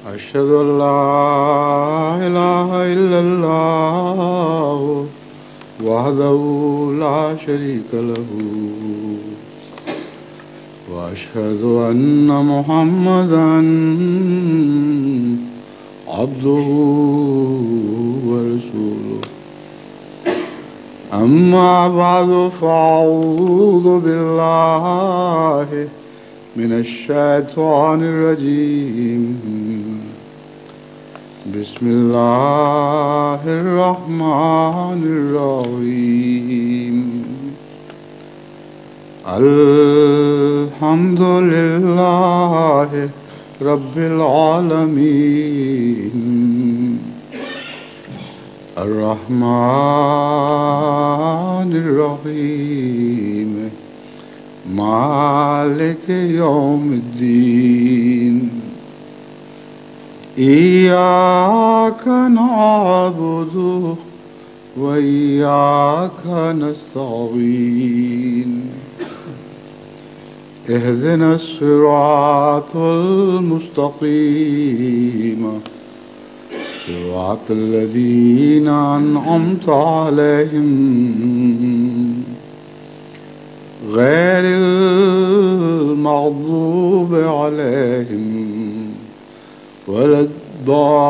أشهد أن لا إله إلا الله وحده لا شريك له وأشهد أن محمدا عبده ورسوله أما بعد فأعوذ بالله من الشيطان الرجيم بسم الله الرحمن الرحيم الحمد لله رب العالمين الرحمن الرحيم مالك يوم الدين إياك نعبد وإياك نستعين اهدنا الصراط المستقيم صراط الذين أنعمت عليهم غير المغضوب عليهم ولا الضالين.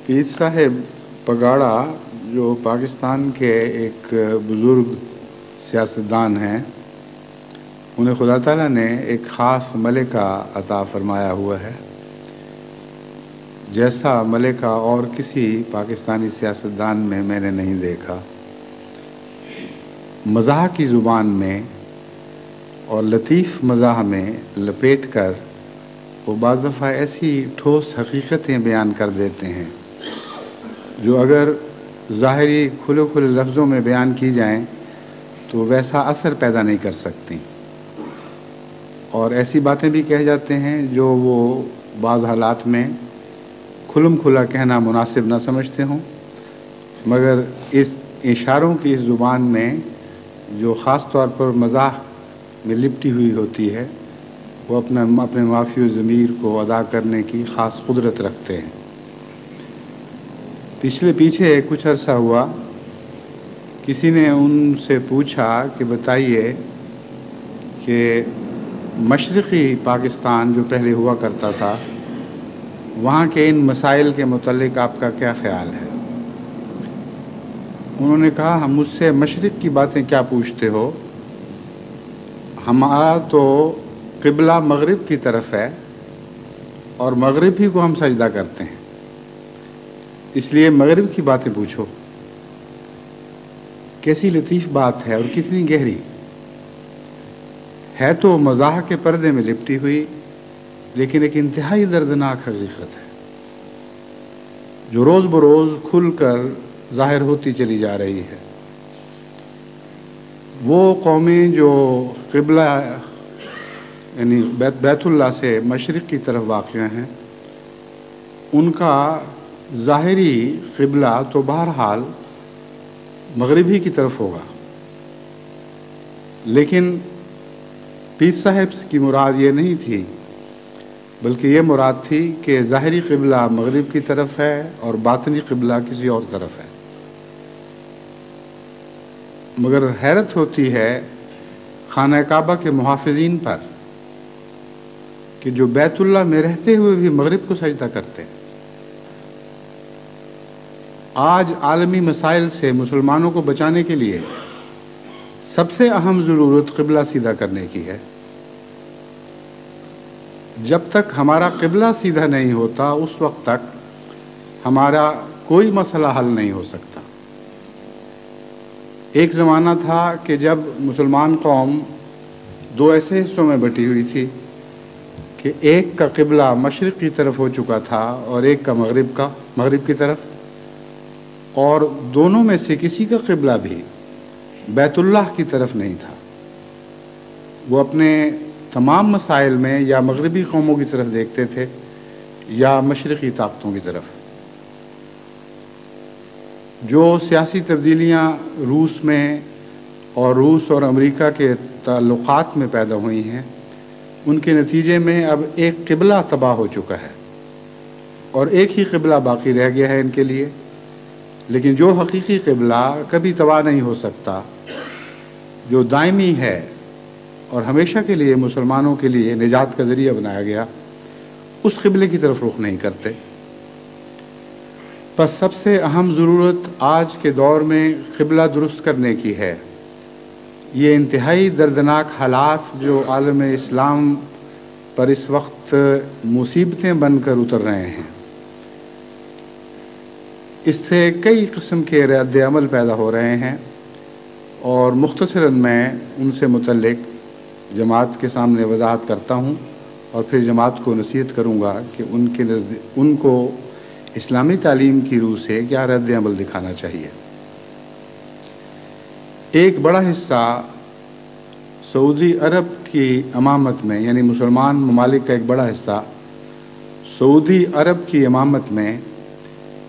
پیر صاحب پگاڑا جو پاکستان کے ایک بزرگ سیاستدان ہیں، انہیں خدا تعالیٰ نے ایک خاص ملکہ عطا فرمایا ہوا ہے، جیسا ملکہ اور کسی پاکستانی سیاستدان میں نے نہیں دیکھا. مزاح کی زبان میں اور لطیف مزاح میں لپیٹ کر وہ بعض دفعہ ایسی ٹھوس حقیقتیں بیان کر دیتے ہیں جو اگر ظاہری کھلے کھلے لفظوں میں بیان کی جائیں تو ویسا اثر پیدا نہیں کر سکتی، اور ایسی باتیں بھی کہہ جاتے ہیں جو وہ بعض حالات میں کھلم کھلا کہنا مناسب نہ سمجھتے ہوں، مگر اس اشاروں کی اس زبان میں جو خاص طور پر مزاح میں لپٹی ہوئی ہوتی ہے، وہ اپنے معافی و ضمیر کو ادا کرنے کی خاص قدرت رکھتے ہیں. پیچھے کچھ عرصہ ہوا، کسی نے ان سے پوچھا کہ بتائیے کہ مشرقی پاکستان جو پہلے ہوا کرتا تھا، وہاں کے ان مسائل کے متعلق آپ کا کیا خیال ہے؟ انہوں نے کہا، ہم مجھ سے مشرق کی باتیں کیا پوچھتے ہو؟ ہمارا تو قبلہ مغرب کی طرف ہے اور مغرب ہی کو ہم سجدہ کرتے ہیں، اس لیے مغرب کی باتیں پوچھو. کیسی لطیف بات ہے اور کتنی گہری ہے. تو مزاح کے پردے میں لپٹی ہوئی لیکن ایک انتہائی دردناک حقیقت ہے جو روز بروز کھل کر ظاہر ہوتی چلی جا رہی ہے. وہ قومیں جو قبلہ یعنی بیت اللہ سے مشرق کی طرف واقع ہیں، ان کا ظاہری قبلہ تو بہرحال مغربی کی طرف ہوگا، لیکن پیر صاحب کی مراد یہ نہیں تھی، بلکہ یہ مراد تھی کہ ظاہری قبلہ مغرب کی طرف ہے اور باطنی قبلہ کسی اور طرف ہے. مگر حیرت ہوتی ہے خانہ کعبہ کے محافظین پر کہ جو بیت اللہ میں رہتے ہوئے بھی مغرب کو سجدہ کرتے ہیں. آج عالمی مسائل سے مسلمانوں کو بچانے کے لیے سب سے اہم ضرورت قبلہ سیدھا کرنے کی ہے. جب تک ہمارا قبلہ سیدھا نہیں ہوتا اس وقت تک ہمارا کوئی مسئلہ حل نہیں ہو سکتا. ایک زمانہ تھا کہ جب مسلمان قوم دو ایسے حصوں میں بٹی ہوئی تھی کہ ایک کا قبلہ مشرق کی طرف ہو چکا تھا اور ایک کا مغرب کی طرف، اور دونوں میں سے کسی کا قبلہ بھی بیت اللہ کی طرف نہیں تھا. وہ اپنے تمام مسائل میں یا مغربی قوموں کی طرف دیکھتے تھے یا مشرقی طاقتوں کی طرف. جو سیاسی تبدیلیاں روس میں اور روس اور امریکہ کے تعلقات میں پیدا ہوئی ہیں، ان کے نتیجے میں اب ایک قبلہ تباہ ہو چکا ہے اور ایک ہی قبلہ باقی رہ گیا ہے ان کے لیے. لیکن جو حقیقی قبلہ کبھی تباہ نہیں ہو سکتا، جو دائمی ہے اور ہمیشہ کے لیے مسلمانوں کے لیے نجات کا ذریعہ بنایا گیا، اس قبلے کی طرف رخ نہیں کرتے. بس سب سے اہم ضرورت آج کے دور میں قبلہ درست کرنے کی ہے. یہ انتہائی دردناک حالات جو عالم اسلام پر اس وقت مصیبتیں بن کر اتر رہے ہیں، اس سے کئی قسم کے رد عمل پیدا ہو رہے ہیں، اور مختصراً میں ان سے متعلق جماعت کے سامنے وضاحت کرتا ہوں اور پھر جماعت کو نصیحت کروں گا کہ ان کو اسلامی تعلیم کی روح سے کیا رد عمل دکھانا چاہیے. ایک بڑا حصہ سعودی عرب کی امامت میں، یعنی مسلمان ممالک کا ایک بڑا حصہ سعودی عرب کی امامت میں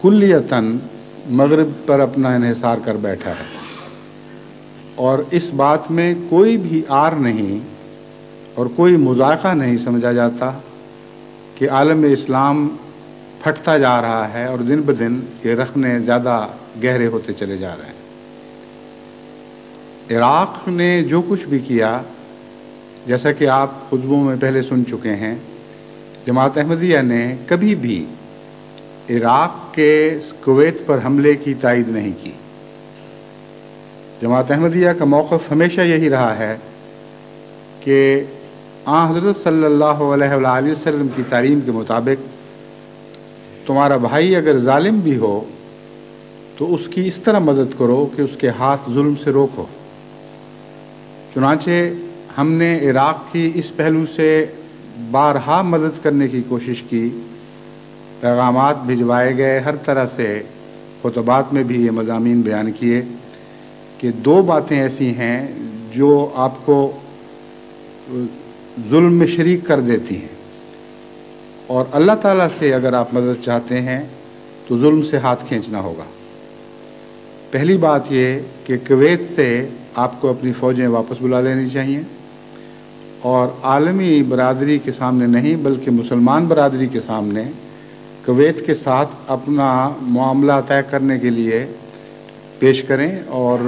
کلیتاً مغرب پر اپنا انحصار کر بیٹھا ہے، اور اس بات میں کوئی بھی عار نہیں اور کوئی مذائقہ نہیں سمجھا جاتا کہ عالم اسلام پھٹتا جا رہا ہے اور دن بدن یہ رخنے زیادہ گہرے ہوتے چلے جا رہے ہیں. عراق نے جو کچھ بھی کیا، جیسا کہ آپ خطبوں میں پہلے سن چکے ہیں، جماعت احمدیہ نے کبھی بھی عراق کے کویت پر حملے کی تائید نہیں کی. جماعت احمدیہ کا موقف ہمیشہ یہی رہا ہے کہ حضرت صلی اللہ علیہ وآلہ وسلم کی تعلیم کے مطابق تمہارا بھائی اگر ظالم بھی ہو تو اس کی اس طرح مدد کرو کہ اس کے ہاتھ ظلم سے روکو. چنانچہ ہم نے عراق کی اس پہلو سے بارہا مدد کرنے کی کوشش کی، پیغامات بھجوائے گئے، ہر طرح سے خطبات میں بھی یہ مضامین بیان کیے کہ دو باتیں ایسی ہیں جو آپ کو ظلم میں شریک کر دیتی ہیں، اور اللہ تعالیٰ سے اگر آپ مدد چاہتے ہیں تو ظلم سے ہاتھ کھینچنا ہوگا. پہلی بات یہ کہ کویت سے آپ کو اپنی فوجیں واپس بلا لینی چاہیے، اور عالمی برادری کے سامنے نہیں بلکہ مسلمان برادری کے سامنے کویت کے ساتھ اپنا معاملہ طے کرنے کے لیے پیش کریں، اور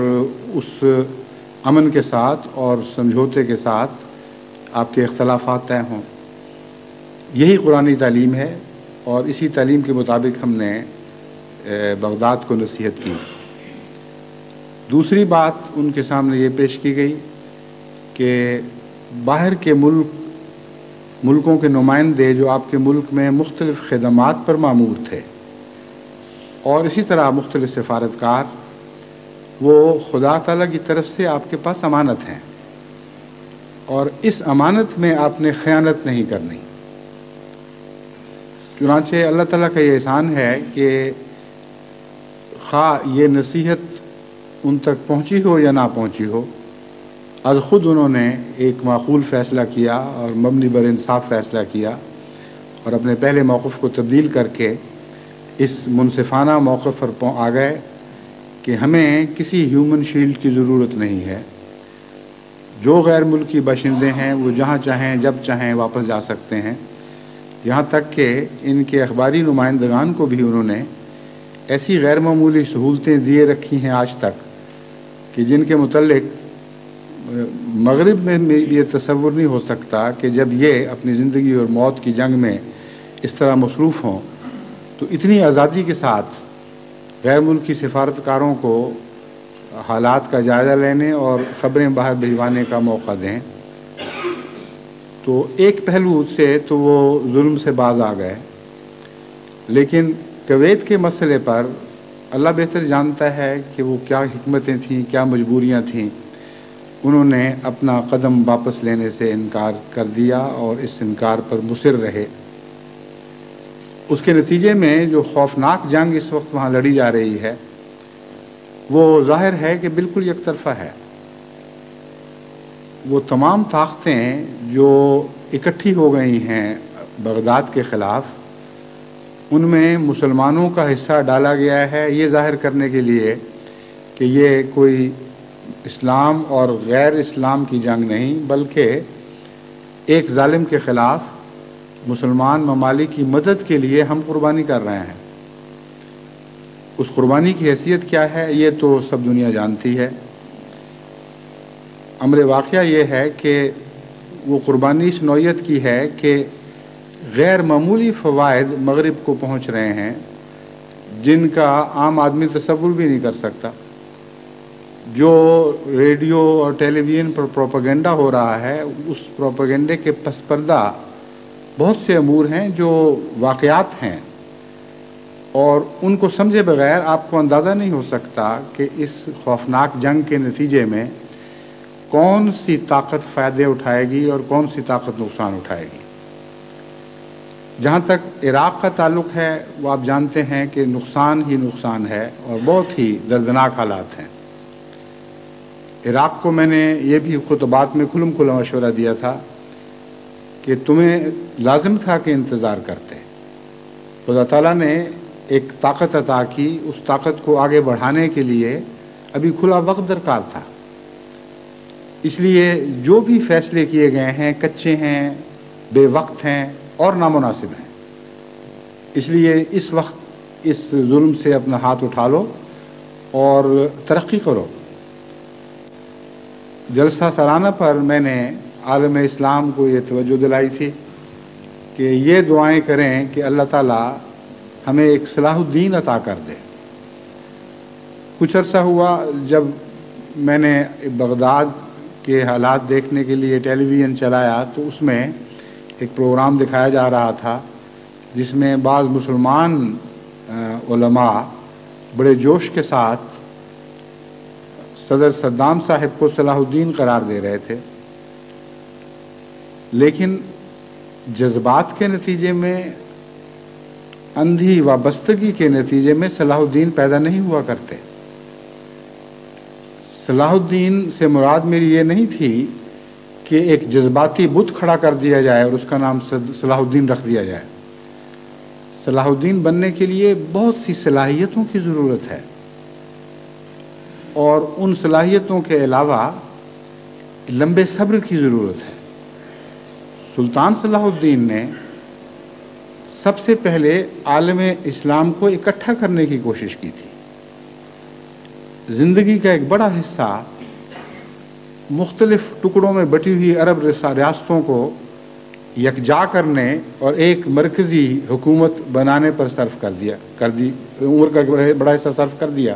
اس امن کے ساتھ اور سمجھوتے کے ساتھ آپ کے اختلافات طے ہوں. یہی قرآنی تعلیم ہے، اور اسی تعلیم کے مطابق ہم نے بغداد کو نصیحت کی. دوسری بات ان کے سامنے یہ پیش کی گئی کہ باہر کے ملکوں کے نمائندے جو آپ کے ملک میں مختلف خدمات پر مامور تھے، اور اسی طرح مختلف سفارتکار، وہ خدا تعالیٰ کی طرف سے آپ کے پاس امانت ہیں، اور اس امانت میں آپ نے خیانت نہیں کرنی. چنانچہ اللہ تعالیٰ کا یہ احسان ہے کہ خواہ یہ نصیحت ان تک پہنچی ہو یا نہ پہنچی ہو، از خود انہوں نے ایک معقول فیصلہ کیا اور مبنی بر انصاف فیصلہ کیا، اور اپنے پہلے موقف کو تبدیل کر کے اس منصفانہ موقف پر آ گئے کہ ہمیں کسی ہیومن شیلڈ کی ضرورت نہیں ہے. جو غیر ملکی باشندے ہیں وہ جہاں چاہیں جب چاہیں واپس جا سکتے ہیں. یہاں تک کہ ان کے اخباری نمائندگان کو بھی انہوں نے ایسی غیر معمولی سہولتیں دیے رکھی ہیں آج تک کہ جن کے متعلق مغرب میں یہ تصور نہیں ہو سکتا کہ جب یہ اپنی زندگی اور موت کی جنگ میں اس طرح مصروف ہوں تو اتنی آزادی کے ساتھ غیر ملکی سفارتکاروں کو حالات کا جائزہ لینے اور خبریں باہر بھجوانے کا موقع دیں. تو ایک پہلو سے تو وہ ظلم سے باز آ گئے، لیکن کویت کے مسئلے پر اللہ بہتر جانتا ہے کہ وہ کیا حکمتیں تھیں، کیا مجبوریاں تھیں. انہوں نے اپنا قدم واپس لینے سے انکار کر دیا اور اس انکار پر مصر رہے. اس کے نتیجے میں جو خوفناک جنگ اس وقت وہاں لڑی جا رہی ہے وہ ظاہر ہے کہ بالکل یک طرفہ ہے. وہ تمام طاقتیں جو اکٹھی ہو گئی ہیں بغداد کے خلاف، ان میں مسلمانوں کا حصہ ڈالا گیا ہے یہ ظاہر کرنے کے لیے کہ یہ کوئی اسلام اور غیر اسلام کی جنگ نہیں، بلکہ ایک ظالم کے خلاف مسلمان ممالک کی مدد کے لیے ہم قربانی کر رہے ہیں۔ اس قربانی کی حیثیت کیا ہے یہ تو سب دنیا جانتی ہے۔ امر واقعہ یہ ہے کہ وہ قربانی اس نوعیت کی ہے کہ غیر معمولی فوائد مغرب کو پہنچ رہے ہیں جن کا عام آدمی تصور بھی نہیں کر سکتا۔ جو ریڈیو اور ٹیلی ویژن پر پروپیگنڈا ہو رہا ہے، اس پروپیگنڈے کے پس پردہ بہت سے امور ہیں جو واقعات ہیں، اور ان کو سمجھے بغیر آپ کو اندازہ نہیں ہو سکتا کہ اس خوفناک جنگ کے نتیجے میں کون سی طاقت فائدے اٹھائے گی اور کون سی طاقت نقصان اٹھائے گی۔ جہاں تک عراق کا تعلق ہے، وہ آپ جانتے ہیں کہ نقصان ہی نقصان ہے اور بہت ہی دردناک حالات ہیں۔ عراق کو میں نے یہ بھی خطبات میں کھلم کھلا مشورہ دیا تھا کہ تمہیں لازم تھا کہ انتظار کرتے۔ خدا تعالیٰ نے ایک طاقت عطا کی، اس طاقت کو آگے بڑھانے کے لیے ابھی کھلا وقت درکار تھا۔ اس لیے جو بھی فیصلے کیے گئے ہیں کچے ہیں، بے وقت ہیں اور نامناسب ہیں۔ اس لیے اس وقت اس ظلم سے اپنا ہاتھ اٹھا لو اور ترقی کرو۔ جلسہ سالانہ پر میں نے عالم اسلام کو یہ توجہ دلائی تھی کہ یہ دعائیں کریں کہ اللہ تعالیٰ ہمیں ایک صلاح الدین عطا کر دے۔ کچھ عرصہ ہوا جب میں نے بغداد کے حالات دیکھنے کے لیے ٹیلی ویژن چلایا تو اس میں ایک پروگرام دکھایا جا رہا تھا جس میں بعض مسلمان علماء بڑے جوش کے ساتھ صدر صدام صاحب کو صلاح الدین قرار دے رہے تھے، لیکن جذبات کے نتیجے میں، اندھی وابستگی کے نتیجے میں صلاح الدین پیدا نہیں ہوا کرتے۔ صلاح الدین سے مراد میری یہ نہیں تھی کہ ایک جذباتی بت کھڑا کر دیا جائے اور اس کا نام صلاح الدین رکھ دیا جائے۔ صلاح الدین بننے کے لیے بہت سی صلاحیتوں کی ضرورت ہے، اور ان صلاحیتوں کے علاوہ لمبے صبر کی ضرورت ہے۔ سلطان صلاح الدین نے سب سے پہلے عالم اسلام کو اکٹھا کرنے کی کوشش کی تھی۔ زندگی کا ایک بڑا حصہ مختلف ٹکڑوں میں بٹی ہوئی عرب ریاستوں کو یکجا کرنے اور ایک مرکزی حکومت بنانے پر صرف کر دی، عمر کا بڑا حصہ صرف کر دیا،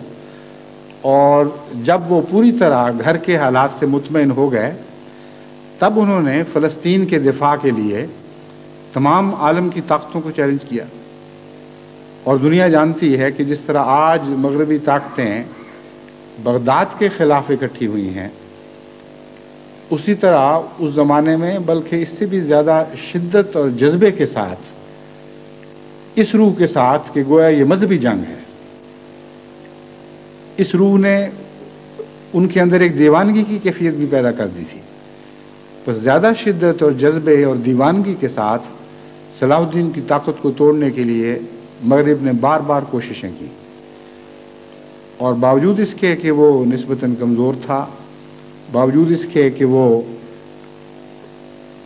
اور جب وہ پوری طرح گھر کے حالات سے مطمئن ہو گئے تب انہوں نے فلسطین کے دفاع کے لیے تمام عالم کی طاقتوں کو چیلنج کیا۔ اور دنیا جانتی ہے کہ جس طرح آج مغربی طاقتیں بغداد کے خلاف اکٹھی ہوئی ہیں، اسی طرح اس زمانے میں بلکہ اس سے بھی زیادہ شدت اور جذبے کے ساتھ، اس روح کے ساتھ کہ گویا یہ مذہبی جنگ ہے، اس روح نے ان کے اندر ایک دیوانگی کی کیفیت بھی پیدا کر دی تھی۔ بس زیادہ شدت اور جذبے اور دیوانگی کے ساتھ صلاح الدین کی طاقت کو توڑنے کے لیے مغرب نے بار بار کوششیں کی، اور باوجود اس کے کہ وہ نسبتاً کمزور تھا، باوجود اس کے کہ وہ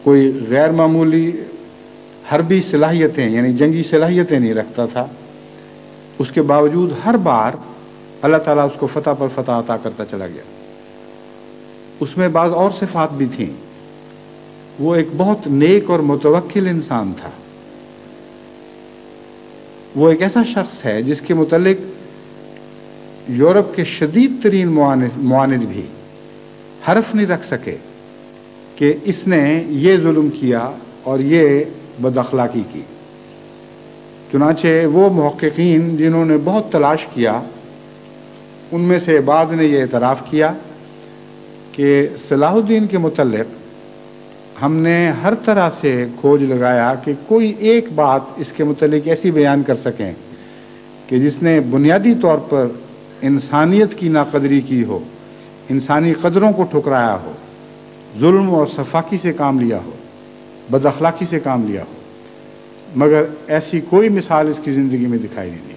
کوئی غیر معمولی حربی صلاحیتیں یعنی جنگی صلاحیتیں نہیں رکھتا تھا، اس کے باوجود ہر بار اللہ تعالیٰ اس کو فتح پر فتح عطا کرتا چلا گیا۔ اس میں بعض اور صفات بھی تھیں۔ وہ ایک بہت نیک اور متوکل انسان تھا۔ وہ ایک ایسا شخص ہے جس کے متعلق یورپ کے شدید ترین معاند بھی حرف نہیں رکھ سکے کہ اس نے یہ ظلم کیا اور یہ بد اخلاقی کی۔ چنانچہ وہ محققین جنہوں نے بہت تلاش کیا، ان میں سے بعض نے یہ اعتراف کیا کہ صلاح الدین کے متعلق ہم نے ہر طرح سے کھوج لگایا کہ کوئی ایک بات اس کے متعلق ایسی بیان کر سکیں کہ جس نے بنیادی طور پر انسانیت کی ناقدری کی ہو، انسانی قدروں کو ٹھکرایا ہو، ظلم اور سفاکی سے کام لیا ہو، بد اخلاقی سے کام لیا ہو۔ مگر ایسی کوئی مثال اس کی زندگی میں دکھائی نہیں دی۔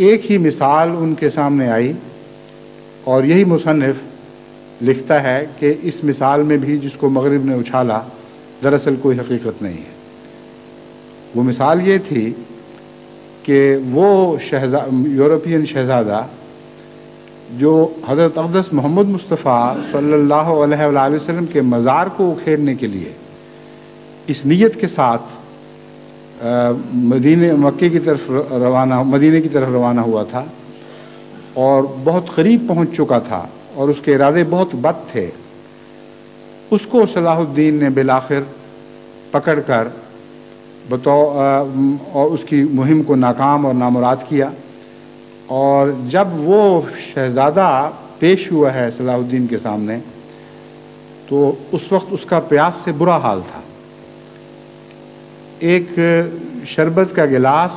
ایک ہی مثال ان کے سامنے آئی، اور یہی مصنف لکھتا ہے کہ اس مثال میں بھی جس کو مغرب نے اچھالا دراصل کوئی حقیقت نہیں ہے۔ وہ مثال یہ تھی کہ وہ یورپین شہزادہ جو حضرت اقدس محمد مصطفیٰ صلی اللہ علیہ وآلہ وسلم کے مزار کو اکھیڑنے کے لیے اس نیت کے ساتھ مکے کی طرف مدینے کی طرف روانہ ہوا تھا، اور بہت قریب پہنچ چکا تھا، اور اس کے ارادے بہت بد تھے، اس کو صلاح الدین نے بالآخر پکڑ کر اور اس کی مہم کو ناکام اور نامراد کیا۔ اور جب وہ شہزادہ پیش ہوا ہے صلاح الدین کے سامنے، تو اس وقت اس کا پیاس سے برا حال تھا۔ ایک شربت کا گلاس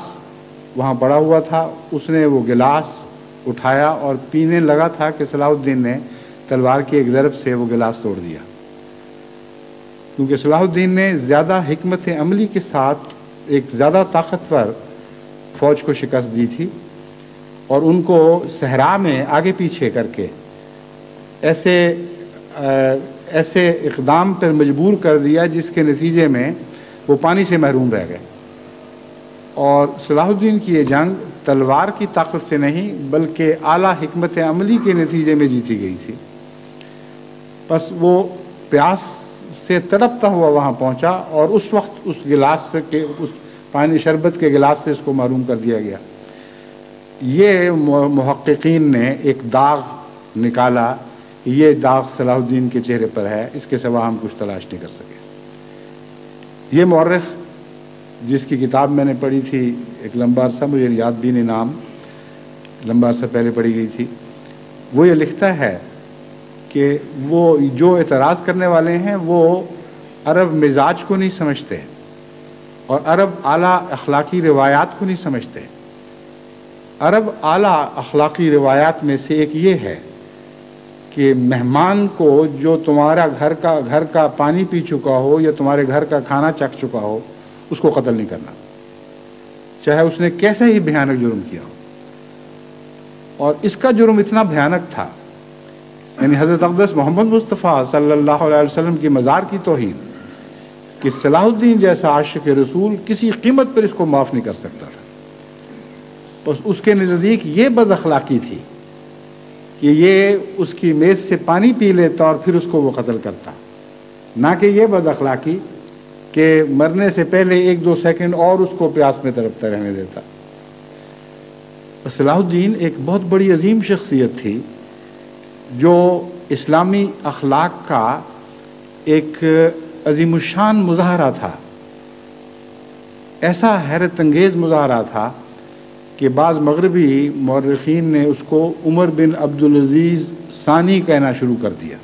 وہاں پڑا ہوا تھا، اس نے وہ گلاس اٹھایا اور پینے لگا تھا کہ صلاح الدین نے تلوار کی ایک ضرب سے وہ گلاس توڑ دیا، کیونکہ صلاح الدین نے زیادہ حکمت عملی کے ساتھ ایک زیادہ طاقتور فوج کو شکست دی تھی، اور ان کو صحرا میں آگے پیچھے کر کے ایسے اقدام پر مجبور کر دیا جس کے نتیجے میں وہ پانی سے محروم رہ گئے۔ اور صلاح الدین کی یہ جنگ تلوار کی طاقت سے نہیں بلکہ اعلیٰ حکمت عملی کے نتیجے میں جیتی گئی تھی۔ بس وہ پیاس سے تڑپتا ہوا وہاں پہنچا، اور اس وقت اس گلاس کے اس پانی شربت کے گلاس سے اس کو محروم کر دیا گیا۔ یہ محققین نے ایک داغ نکالا، یہ داغ صلاح الدین کے چہرے پر ہے، اس کے سوا ہم کچھ تلاش نہیں کر سکے۔ یہ مورخ جس کی کتاب میں نے پڑھی تھی ایک لمبا عرصہ، مجھے یاد بھی نہیں نام، لمبا عرصہ پہلے پڑھی گئی تھی، وہ یہ لکھتا ہے کہ وہ جو اعتراض کرنے والے ہیں وہ عرب مزاج کو نہیں سمجھتے، اور عرب اعلیٰ اخلاقی روایات کو نہیں سمجھتے۔ عرب اعلیٰ اخلاقی روایات میں سے ایک یہ ہے کہ مہمان کو جو تمہارا گھر کا پانی پی چکا ہو یا تمہارے گھر کا کھانا چکھ چکا ہو، اس کو قتل نہیں کرنا، چاہے اس نے کیسا ہی بھیانک جرم کیا ہو۔ اور اس کا جرم اتنا بھیانک تھا، یعنی حضرت اقدس محمد مصطفیٰ صلی اللہ علیہ وسلم کی مزار کی توہین، کہ صلاح الدین جیسا عاشق رسول کسی قیمت پر اس کو معاف نہیں کر سکتا تھا۔ بس اس کے نزدیک یہ بد اخلاقی تھی کہ یہ اس کی میز سے پانی پی لیتا اور پھر اس کو وہ قتل کرتا، نہ کہ یہ بد اخلاقی کہ مرنے سے پہلے 1-2 سیکنڈ اور اس کو پیاس میں تڑپتا رہنے دیتا۔ صلاح الدین ایک بہت بڑی عظیم شخصیت تھی جو اسلامی اخلاق کا ایک عظیم الشان مظاہرہ تھا، ایسا حیرت انگیز مظاہرہ تھا کہ بعض مغربی مورخین نے اس کو عمر بن عبدالعزیز ثانی کہنا شروع کر دیا،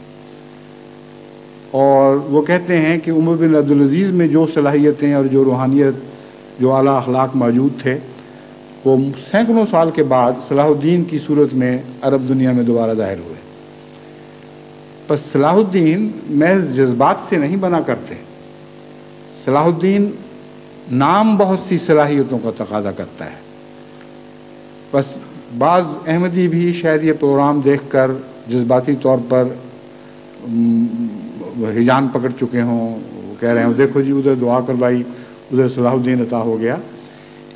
اور وہ کہتے ہیں کہ عمر بن عبدالعزیز میں جو صلاحیتیں اور جو روحانیت، جو اعلیٰ اخلاق موجود تھے، وہ سینکڑوں سال کے بعد صلاح الدین کی صورت میں عرب دنیا میں دوبارہ ظاہر ہوئے۔ پس صلاح الدین محض جذبات سے نہیں بنا کرتے، صلاح الدین نام بہت سی صلاحیتوں کا تقاضا کرتا ہے۔ بس بعض احمدی بھی شاید یہ پروگرام دیکھ کر جذباتی طور پر ہجان پکڑ چکے ہوں، کہہ رہے ہوں دیکھو جی ادھر دعا کروائی، ادھر صلاح الدین عطا ہو گیا۔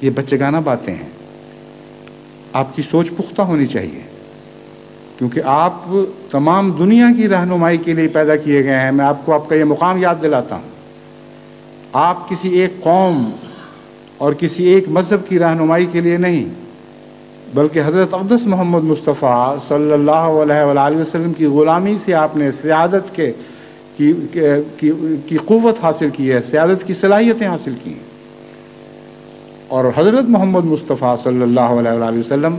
یہ بچگانہ باتیں ہیں، آپ کی سوچ پختہ ہونی چاہیے، کیونکہ آپ تمام دنیا کی رہنمائی کے لیے پیدا کیے گئے ہیں۔ میں آپ کو آپ کا یہ مقام یاد دلاتا ہوں، آپ کسی ایک قوم اور کسی ایک مذہب کی رہنمائی کے لیے نہیں، بلکہ حضرت اقدس محمد مصطفیٰ صلی اللہ علیہ وآلہ وسلم کی غلامی سے آپ نے سیادت کی قوت حاصل کی ہے، سیادت کی صلاحیتیں حاصل کی ہیں۔ اور حضرت محمد مصطفیٰ صلی اللہ علیہ وآلہ وسلم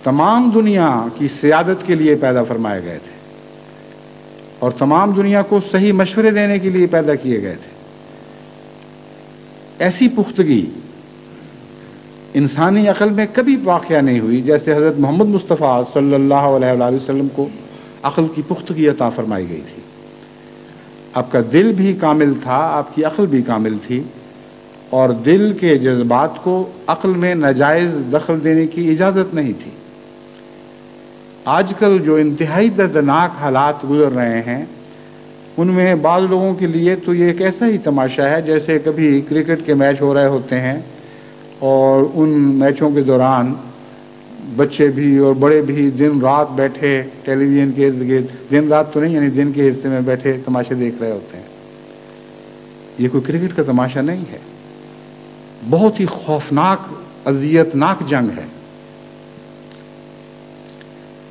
تمام دنیا کی سیادت کے لیے پیدا فرمائے گئے تھے، اور تمام دنیا کو صحیح مشورے دینے کے لیے پیدا کیے گئے تھے۔ ایسی پختگی انسانی عقل میں کبھی واقعہ نہیں ہوئی جیسے حضرت محمد مصطفیٰ صلی اللہ علیہ وآلہ وسلم کو عقل کی پختگی عطا فرمائی گئی تھی۔ آپ کا دل بھی کامل تھا، آپ کی عقل بھی کامل تھی، اور دل کے جذبات کو عقل میں ناجائز دخل دینے کی اجازت نہیں تھی۔ آج کل جو انتہائی دردناک حالات گزر رہے ہیں، ان میں بعض لوگوں کے لیے تو یہ ایک ایسا ہی تماشا ہے جیسے کبھی کرکٹ کے میچ ہو رہے ہوتے ہیں، اور ان میچوں کے دوران بچے بھی اور بڑے بھی دن رات بیٹھے ٹیلی ویژن کے ارد گرد، دن رات تو نہیں، یعنی دن کے حصے میں بیٹھے تماشے دیکھ رہے ہوتے ہیں۔ یہ کوئی کرکٹ کا تماشا نہیں ہے، بہت ہی خوفناک، اذیتناک جنگ ہے۔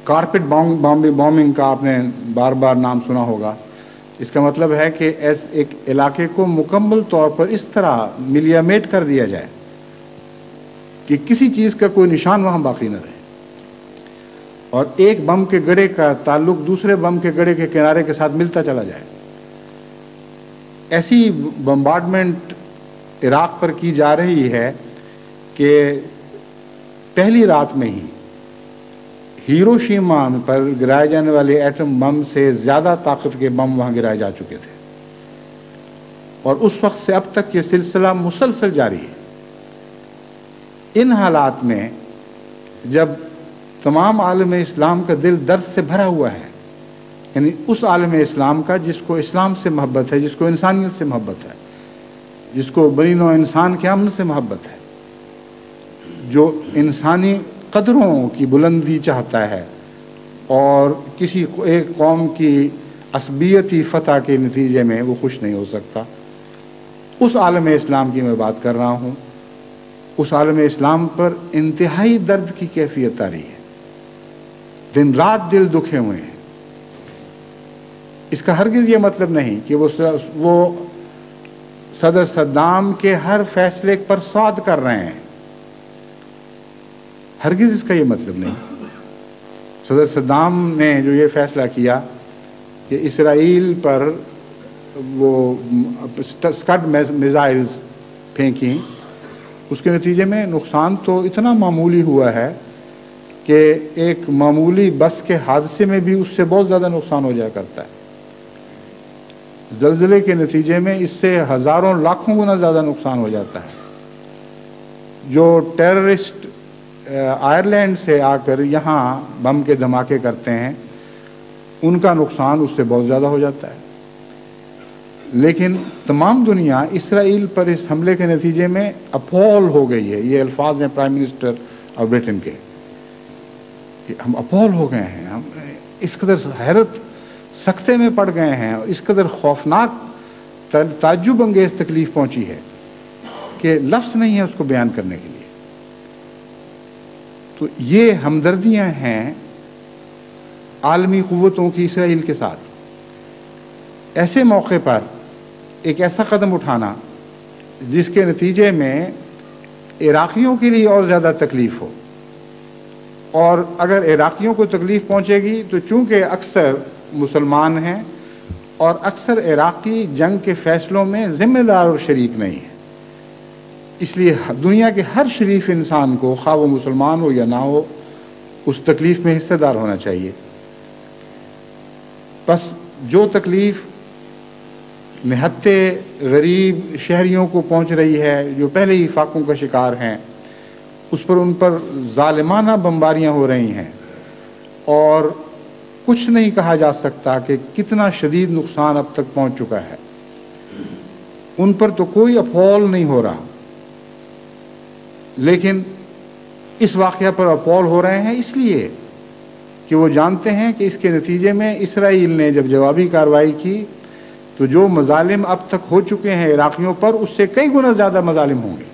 کارپیٹ بامبنگ کا آپ نے بار بار نام سنا ہوگا۔ اس کا مطلب ہے کہ ایک علاقے کو مکمل طور پر اس طرح ملیامیٹ کر دیا جائے کہ کسی چیز کا کوئی نشان وہاں باقی نہ رہے، اور ایک بم کے گڑے کا تعلق دوسرے بم کے گڑے کے کنارے کے ساتھ ملتا چلا جائے۔ ایسی بمبارڈمنٹ عراق پر کی جا رہی ہے کہ پہلی رات میں ہی ہیروشیما پر گرائے جانے والے ایٹم بم سے زیادہ طاقت کے بم وہاں گرائے جا چکے تھے، اور اس وقت سے اب تک یہ سلسلہ مسلسل جاری ہے۔ ان حالات میں جب تمام عالم اسلام کا دل درد سے بھرا ہوا ہے، یعنی اس عالم اسلام کا جس کو اسلام سے محبت ہے، جس کو انسانیت سے محبت ہے، جس کو بنی نوع انسان کے امن سے محبت ہے، جو انسانی قدروں کی بلندی چاہتا ہے اور کسی ایک قوم کی عصبیتی فتح کے نتیجے میں وہ خوش نہیں ہو سکتا، اس عالم اسلام کی میں بات کر رہا ہوں۔ اس عالم اسلام پر انتہائی درد کی کیفیت آ رہی ہے، دن رات دل دکھے ہوئے ہیں۔ اس کا ہرگز یہ مطلب نہیں کہ وہ صدر صدام کے ہر فیصلے پر صاد کر رہے ہیں، ہرگز اس کا یہ مطلب نہیں۔ صدر صدام نے جو یہ فیصلہ کیا کہ اسرائیل پر وہ اسکڈ میزائلز پھینکیں، اس کے نتیجے میں نقصان تو اتنا معمولی ہوا ہے کہ ایک معمولی بس کے حادثے میں بھی اس سے بہت زیادہ نقصان ہو جایا کرتا ہے۔ زلزلے کے نتیجے میں اس سے ہزاروں لاکھوں گنا زیادہ نقصان ہو جاتا ہے۔ جو ٹیررسٹ آئرلینڈ سے آ کر یہاں بم کے دھماکے کرتے ہیں، ان کا نقصان اس سے بہت زیادہ ہو جاتا ہے۔ لیکن تمام دنیا اسرائیل پر اس حملے کے نتیجے میں اپول ہو گئی ہے۔ یہ الفاظ ہیں پرائم منسٹر آف برٹن کے کہ ہم اپول ہو گئے ہیں، ہم اس قدر حیرت سکتے میں پڑ گئے ہیں، اور اس قدر خوفناک تعجب انگیز تکلیف پہنچی ہے کہ لفظ نہیں ہے اس کو بیان کرنے کے لیے۔ تو یہ ہمدردیاں ہیں عالمی قوتوں کی اسرائیل کے ساتھ۔ ایسے موقع پر ایک ایسا قدم اٹھانا جس کے نتیجے میں عراقیوں کے لیے اور زیادہ تکلیف ہو، اور اگر عراقیوں کو تکلیف پہنچے گی تو چونکہ اکثر مسلمان ہیں اور اکثر عراقی جنگ کے فیصلوں میں ذمہ دار اور شریک نہیں ہیں، اس لیے دنیا کے ہر شریف انسان کو، خواہ وہ مسلمان ہو یا نہ ہو، اس تکلیف میں حصہ دار ہونا چاہیے۔ بس جو تکلیف نہتے غریب شہریوں کو پہنچ رہی ہے، جو پہلے ہی فاقوں کا شکار ہیں، اس پر ان پر ظالمانہ بمباریاں ہو رہی ہیں، اور کچھ نہیں کہا جا سکتا کہ کتنا شدید نقصان اب تک پہنچ چکا ہے۔ ان پر تو کوئی اپول نہیں ہو رہا، لیکن اس واقعہ پر اپول ہو رہے ہیں اس لیے کہ وہ جانتے ہیں کہ اس کے نتیجے میں اسرائیل نے جب جوابی کارروائی کی تو جو مظالم اب تک ہو چکے ہیں عراقیوں پر، اس سے کئی گنا زیادہ مظالم ہوں گے۔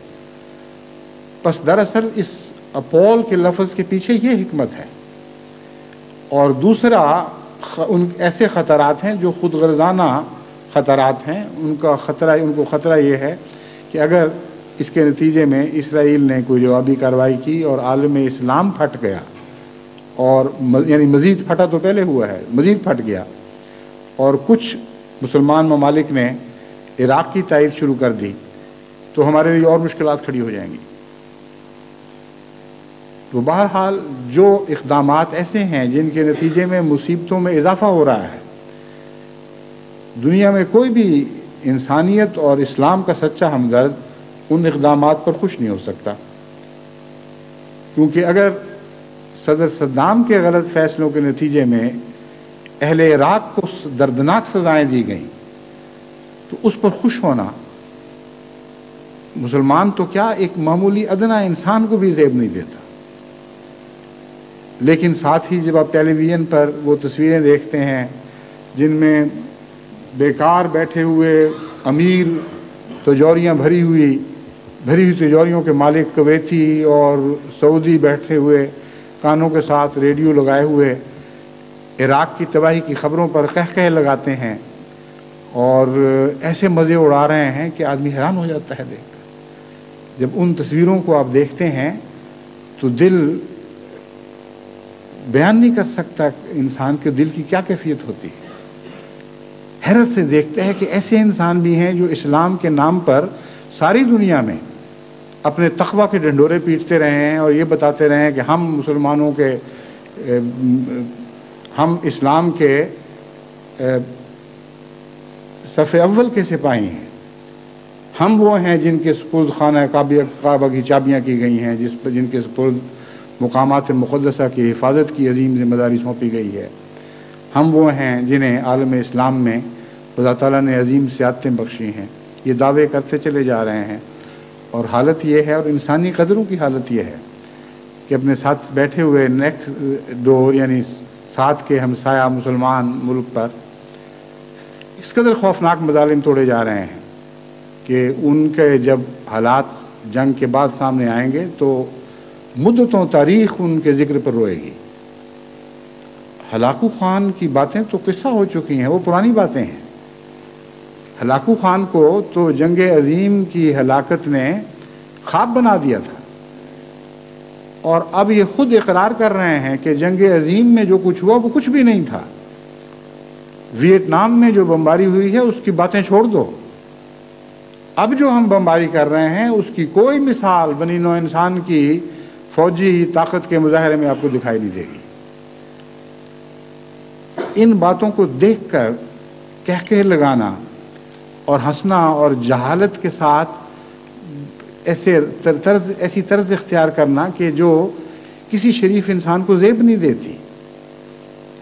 پس دراصل اس اپول کے لفظ کے پیچھے یہ حکمت ہے۔ اور دوسرا ان ایسے خطرات ہیں جو خود غرضانہ خطرات ہیں۔ ان کو خطرہ یہ ہے کہ اگر اس کے نتیجے میں اسرائیل نے کوئی جوابی کارروائی کی اور عالم اسلام پھٹ گیا، اور یعنی مزید پھٹا تو پہلے ہوا ہے، مزید پھٹ گیا، اور کچھ مسلمان ممالک نے عراق کی تائید شروع کر دی، تو ہمارے لیے اور مشکلات کھڑی ہو جائیں گی۔ تو بہرحال جو اقدامات ایسے ہیں جن کے نتیجے میں مصیبتوں میں اضافہ ہو رہا ہے، دنیا میں کوئی بھی انسانیت اور اسلام کا سچا ہمدرد ان اقدامات پر خوش نہیں ہو سکتا، کیونکہ اگر صدر صدام کے غلط فیصلوں کے نتیجے میں اہل عراق کو دردناک سزائیں دی گئیں تو اس پر خوش ہونا مسلمان تو کیا ایک معمولی ادنا انسان کو بھی زیب نہیں دیتا۔ لیکن ساتھ ہی جب آپ ٹیلی ویژن پر وہ تصویریں دیکھتے ہیں جن میں بیکار بیٹھے ہوئے امیر تجوریاں بھری ہوئی تجوریوں کے مالک کویتی اور سعودی بیٹھے ہوئے کانوں کے ساتھ ریڈیو لگائے ہوئے عراق کی تباہی کی خبروں پر قہقہے لگاتے ہیں اور ایسے مزے اڑا رہے ہیں کہ آدمی حیران ہو جاتا ہے دیکھ کر۔ جب ان تصویروں کو آپ دیکھتے ہیں تو دل بیان نہیں کر سکتا انسان کے دل کی کیا کیفیت ہوتی ہے۔ حیرت سے دیکھتے ہیں کہ ایسے انسان بھی ہیں جو اسلام کے نام پر ساری دنیا میں اپنے تقویٰ کے ڈنڈورے پیٹتے رہے ہیں اور یہ بتاتے رہے ہیں کہ ہم مسلمانوں کے ہم اسلام کے صف اول کے سپاہی ہیں، ہم وہ ہیں جن کے سپرد خانہ کعبہ کی چابیاں کی گئی ہیں، جن کے سپرد مقامات مقدسہ کی حفاظت کی عظیم ذمہ داری سونپی گئی ہے، ہم وہ ہیں جنہیں عالم اسلام میں خدا تعالیٰ نے عظیم سعادتیں بخشی ہیں۔ یہ دعوے کرتے چلے جا رہے ہیں اور حالت یہ ہے، اور انسانی قدروں کی حالت یہ ہے کہ اپنے ساتھ بیٹھے ہوئے نیکسٹ ڈور یعنی ساتھ کے ہمسایہ مسلمان ملک پر اس قدر خوفناک مظالم توڑے جا رہے ہیں کہ ان کے جب حالات جنگ کے بعد سامنے آئیں گے تو مدتوں تاریخ ان کے ذکر پر روئے گی۔ ہلاکو خان کی باتیں تو قصہ ہو چکی ہیں، وہ پرانی باتیں ہیں۔ ہلاکو خان کو تو جنگ عظیم کی ہلاکت نے خواب بنا دیا تھا، اور اب یہ خود اقرار کر رہے ہیں کہ جنگ عظیم میں جو کچھ ہوا وہ کچھ بھی نہیں تھا۔ ویتنام میں جو بمباری ہوئی ہے اس کی باتیں چھوڑ دو، اب جو ہم بمباری کر رہے ہیں اس کی کوئی مثال بنی نوع انسان کی فوجی طاقت کے مظاہرے میں آپ کو دکھائی نہیں دے گی۔ ان باتوں کو دیکھ کر کہکہ لگانا اور ہنسنا اور جہالت کے ساتھ ایسی طرز اختیار کرنا کہ جو کسی شریف انسان کو زیب نہیں دیتی،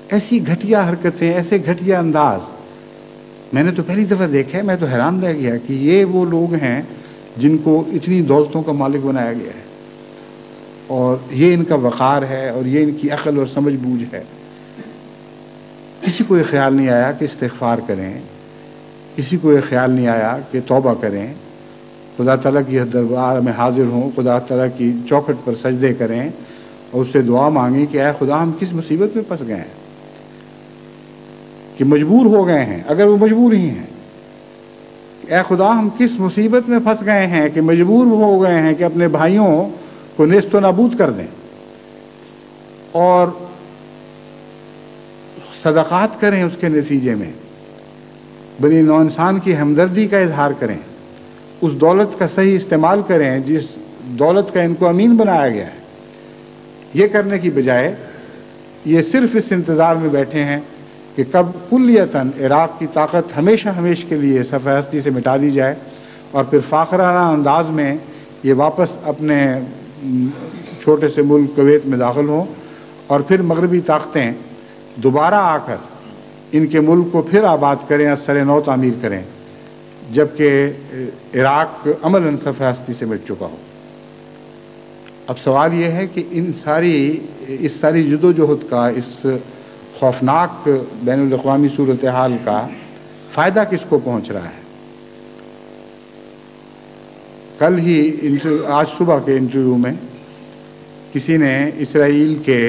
ایسی گھٹیا حرکتیں، ایسے گھٹیا انداز میں نے تو پہلی دفعہ دیکھا ہے۔ میں تو حیران رہ گیا کہ یہ وہ لوگ ہیں جن کو اتنی دولتوں کا مالک بنایا گیا ہے، اور یہ ان کا وقار ہے اور یہ ان کی عقل اور سمجھ بوجھ ہے۔ کسی کو یہ خیال نہیں آیا کہ استغفار کریں، کسی کو یہ خیال نہیں آیا کہ توبہ کریں، خدا تعالیٰ کی دربار میں حاضر ہوں، خدا تعالیٰ کی چوکھٹ پر سجدے کریں اور اس سے دعا مانگیں کہ اے خدا ہم کس مصیبت میں پھنس گئے ہیں کہ مجبور ہو گئے ہیں، اگر وہ مجبور ہی ہیں، اے خدا ہم کس مصیبت میں پھنس گئے ہیں کہ مجبور ہو گئے ہیں کہ اپنے بھائیوں کو نیست و نابود کر دیں، اور صدقات کریں اس کے نتیجے میں، بنی نوع انسان کی ہمدردی کا اظہار کریں، اس دولت کا صحیح استعمال کریں جس دولت کا ان کو امین بنایا گیا ہے۔ یہ کرنے کی بجائے یہ صرف اس انتظار میں بیٹھے ہیں کہ کب کلیتاً عراق کی طاقت ہمیشہ کے لیے صفحہ ہستی سے مٹا دی جائے اور پھر فاخرانہ انداز میں یہ واپس اپنے چھوٹے سے ملک کویت میں داخل ہوں، اور پھر مغربی طاقتیں دوبارہ آ کر ان کے ملک کو پھر آباد کریں، از سر نو تعمیر کریں، جبکہ عراق عملاً صفحہ ہستی سے مٹ چکا ہو۔ اب سوال یہ ہے کہ اس ساری جدوجہد کا، اس خوفناک بین الاقوامی صورتحال کا فائدہ کس کو پہنچ رہا ہے؟ کل ہی آج صبح کے انٹرویو میں کسی نے اسرائیل کے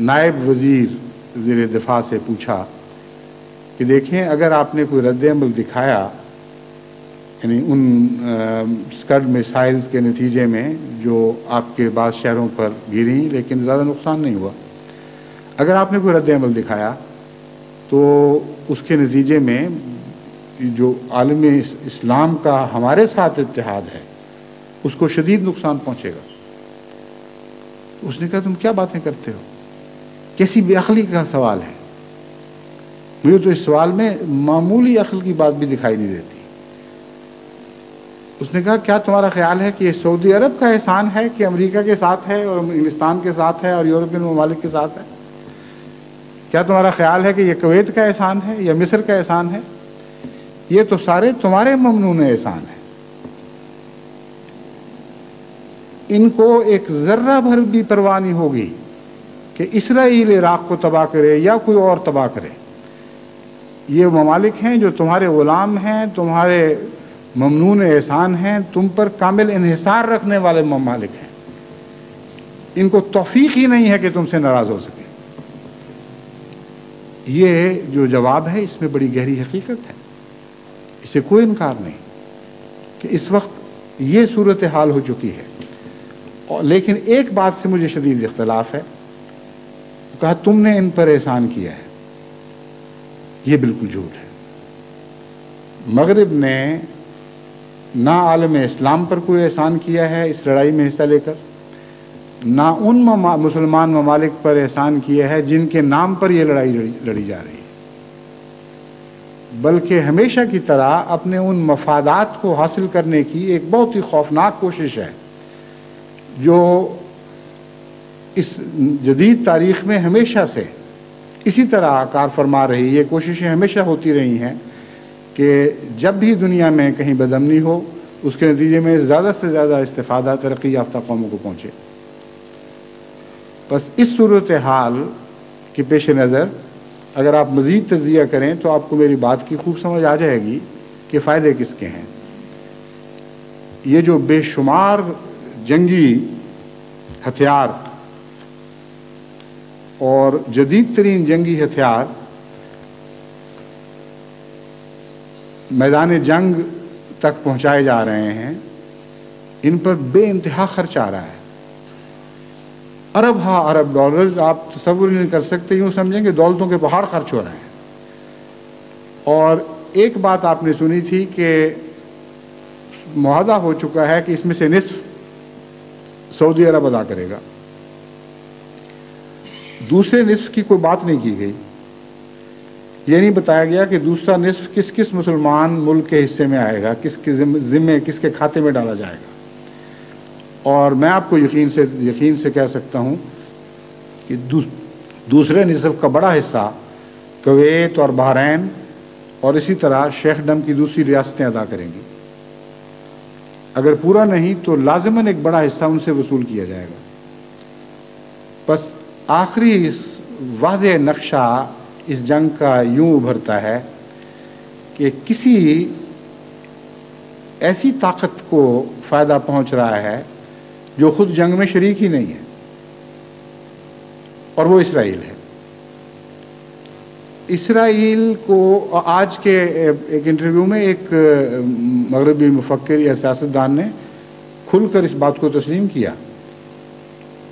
نائب وزیر دفاع سے پوچھا کہ دیکھیں اگر آپ نے کوئی رد عمل دکھایا، یعنی ان اسکڈ میسائلز کے نتیجے میں جو آپ کے بعض شہروں پر گریں لیکن زیادہ نقصان نہیں ہوا، اگر آپ نے کوئی رد عمل دکھایا تو اس کے نتیجے میں جو عالم اسلام کا ہمارے ساتھ اتحاد ہے اس کو شدید نقصان پہنچے گا۔ اس نے کہا تم کیا باتیں کرتے ہو، کیسی بے عقلی کا سوال ہے۔ مجھے تو اس سوال میں معمولی عقل کی بات بھی دکھائی نہیں دیتی۔ اس نے کہا کیا تمہارا خیال ہے کہ یہ سعودی عرب کا احسان ہے کہ امریکہ کے ساتھ ہے اور انگلستان کے ساتھ ہے اور یورپین ممالک کے ساتھ ہے؟ کیا تمہارا خیال ہے کہ یہ کویت کا احسان ہے یا مصر کا احسان ہے؟ یہ تو سارے تمہارے ممنون احسان ہیں۔ ان کو ایک ذرہ بھر بھی پرواہ نہیں ہوگی کہ اسرائیل عراق کو تباہ کرے یا کوئی اور تباہ کرے۔ یہ ممالک ہیں جو تمہارے غلام ہیں، تمہارے ممنون احسان ہیں، تم پر کامل انحصار رکھنے والے ممالک ہیں۔ ان کو توفیق ہی نہیں ہے کہ تم سے ناراض ہو سکے۔ یہ جو جواب ہے اس میں بڑی گہری حقیقت ہے، اس سے کوئی انکار نہیں کہ اس وقت یہ صورتحال ہو چکی ہے۔ لیکن ایک بات سے مجھے شدید اختلاف ہے، کہا تم نے ان پر احسان کیا ہے۔ یہ بالکل جھوٹ ہے۔ مغرب نے نہ عالم اسلام پر کوئی احسان کیا ہے اس لڑائی میں حصہ لے کر، نہ ان مسلمان ممالک پر احسان کیا ہے جن کے نام پر یہ لڑائی لڑی جا رہی ہے، بلکہ ہمیشہ کی طرح اپنے ان مفادات کو حاصل کرنے کی ایک بہت ہی خوفناک کوشش ہے جو اس جدید تاریخ میں ہمیشہ سے اسی طرح کار فرما رہی۔ یہ کوششیں ہمیشہ ہوتی رہی ہیں کہ جب بھی دنیا میں کہیں بدامنی ہو اس کے نتیجے میں زیادہ سے زیادہ استفادہ ترقی یافتہ قوموں کو پہنچے۔ بس اس صورتحال کے پیش نظر اگر آپ مزید تجزیہ کریں تو آپ کو میری بات کی خوب سمجھ آ جائے گی کہ فائدے کس کے ہیں۔ یہ جو بے شمار جنگی ہتھیار اور جدید ترین جنگی ہتھیار میدان جنگ تک پہنچائے جا رہے ہیں، ان پر بے انتہا خرچ آ رہا ہے۔ ارب ہاں ارب ڈالر آپ تصور نہیں کر سکتے، یوں سمجھیں کہ دولتوں کے پہاڑ خرچ ہو رہے ہیں۔ اور ایک بات آپ نے سنی تھی کہ معاہدہ ہو چکا ہے کہ اس میں سے نصف سعودی عرب ادا کرے گا، دوسرے نصف کی کوئی بات نہیں کی گئی۔ یہ نہیں بتایا گیا کہ دوسرا نصف کس کس مسلمان ملک کے حصے میں آئے گا، کس کے ذمے کس کے کھاتے میں ڈالا جائے گا۔ اور میں آپ کو یقین سے کہہ سکتا ہوں کہ دوسرے نصف کا بڑا حصہ کویت اور بحرین اور اسی طرح شیخ ڈم کی دوسری ریاستیں ادا کریں گی۔ اگر پورا نہیں تو لازماً ایک بڑا حصہ ان سے وصول کیا جائے گا۔ بس آخری واضح نقشہ اس جنگ کا یوں ابھرتا ہے کہ کسی ایسی طاقت کو فائدہ پہنچ رہا ہے جو خود جنگ میں شریک ہی نہیں ہے، اور وہ اسرائیل ہے۔ اسرائیل کو آج کے ایک انٹرویو میں ایک مغربی مفکر یا سیاستدان نے کھل کر اس بات کو تسلیم کیا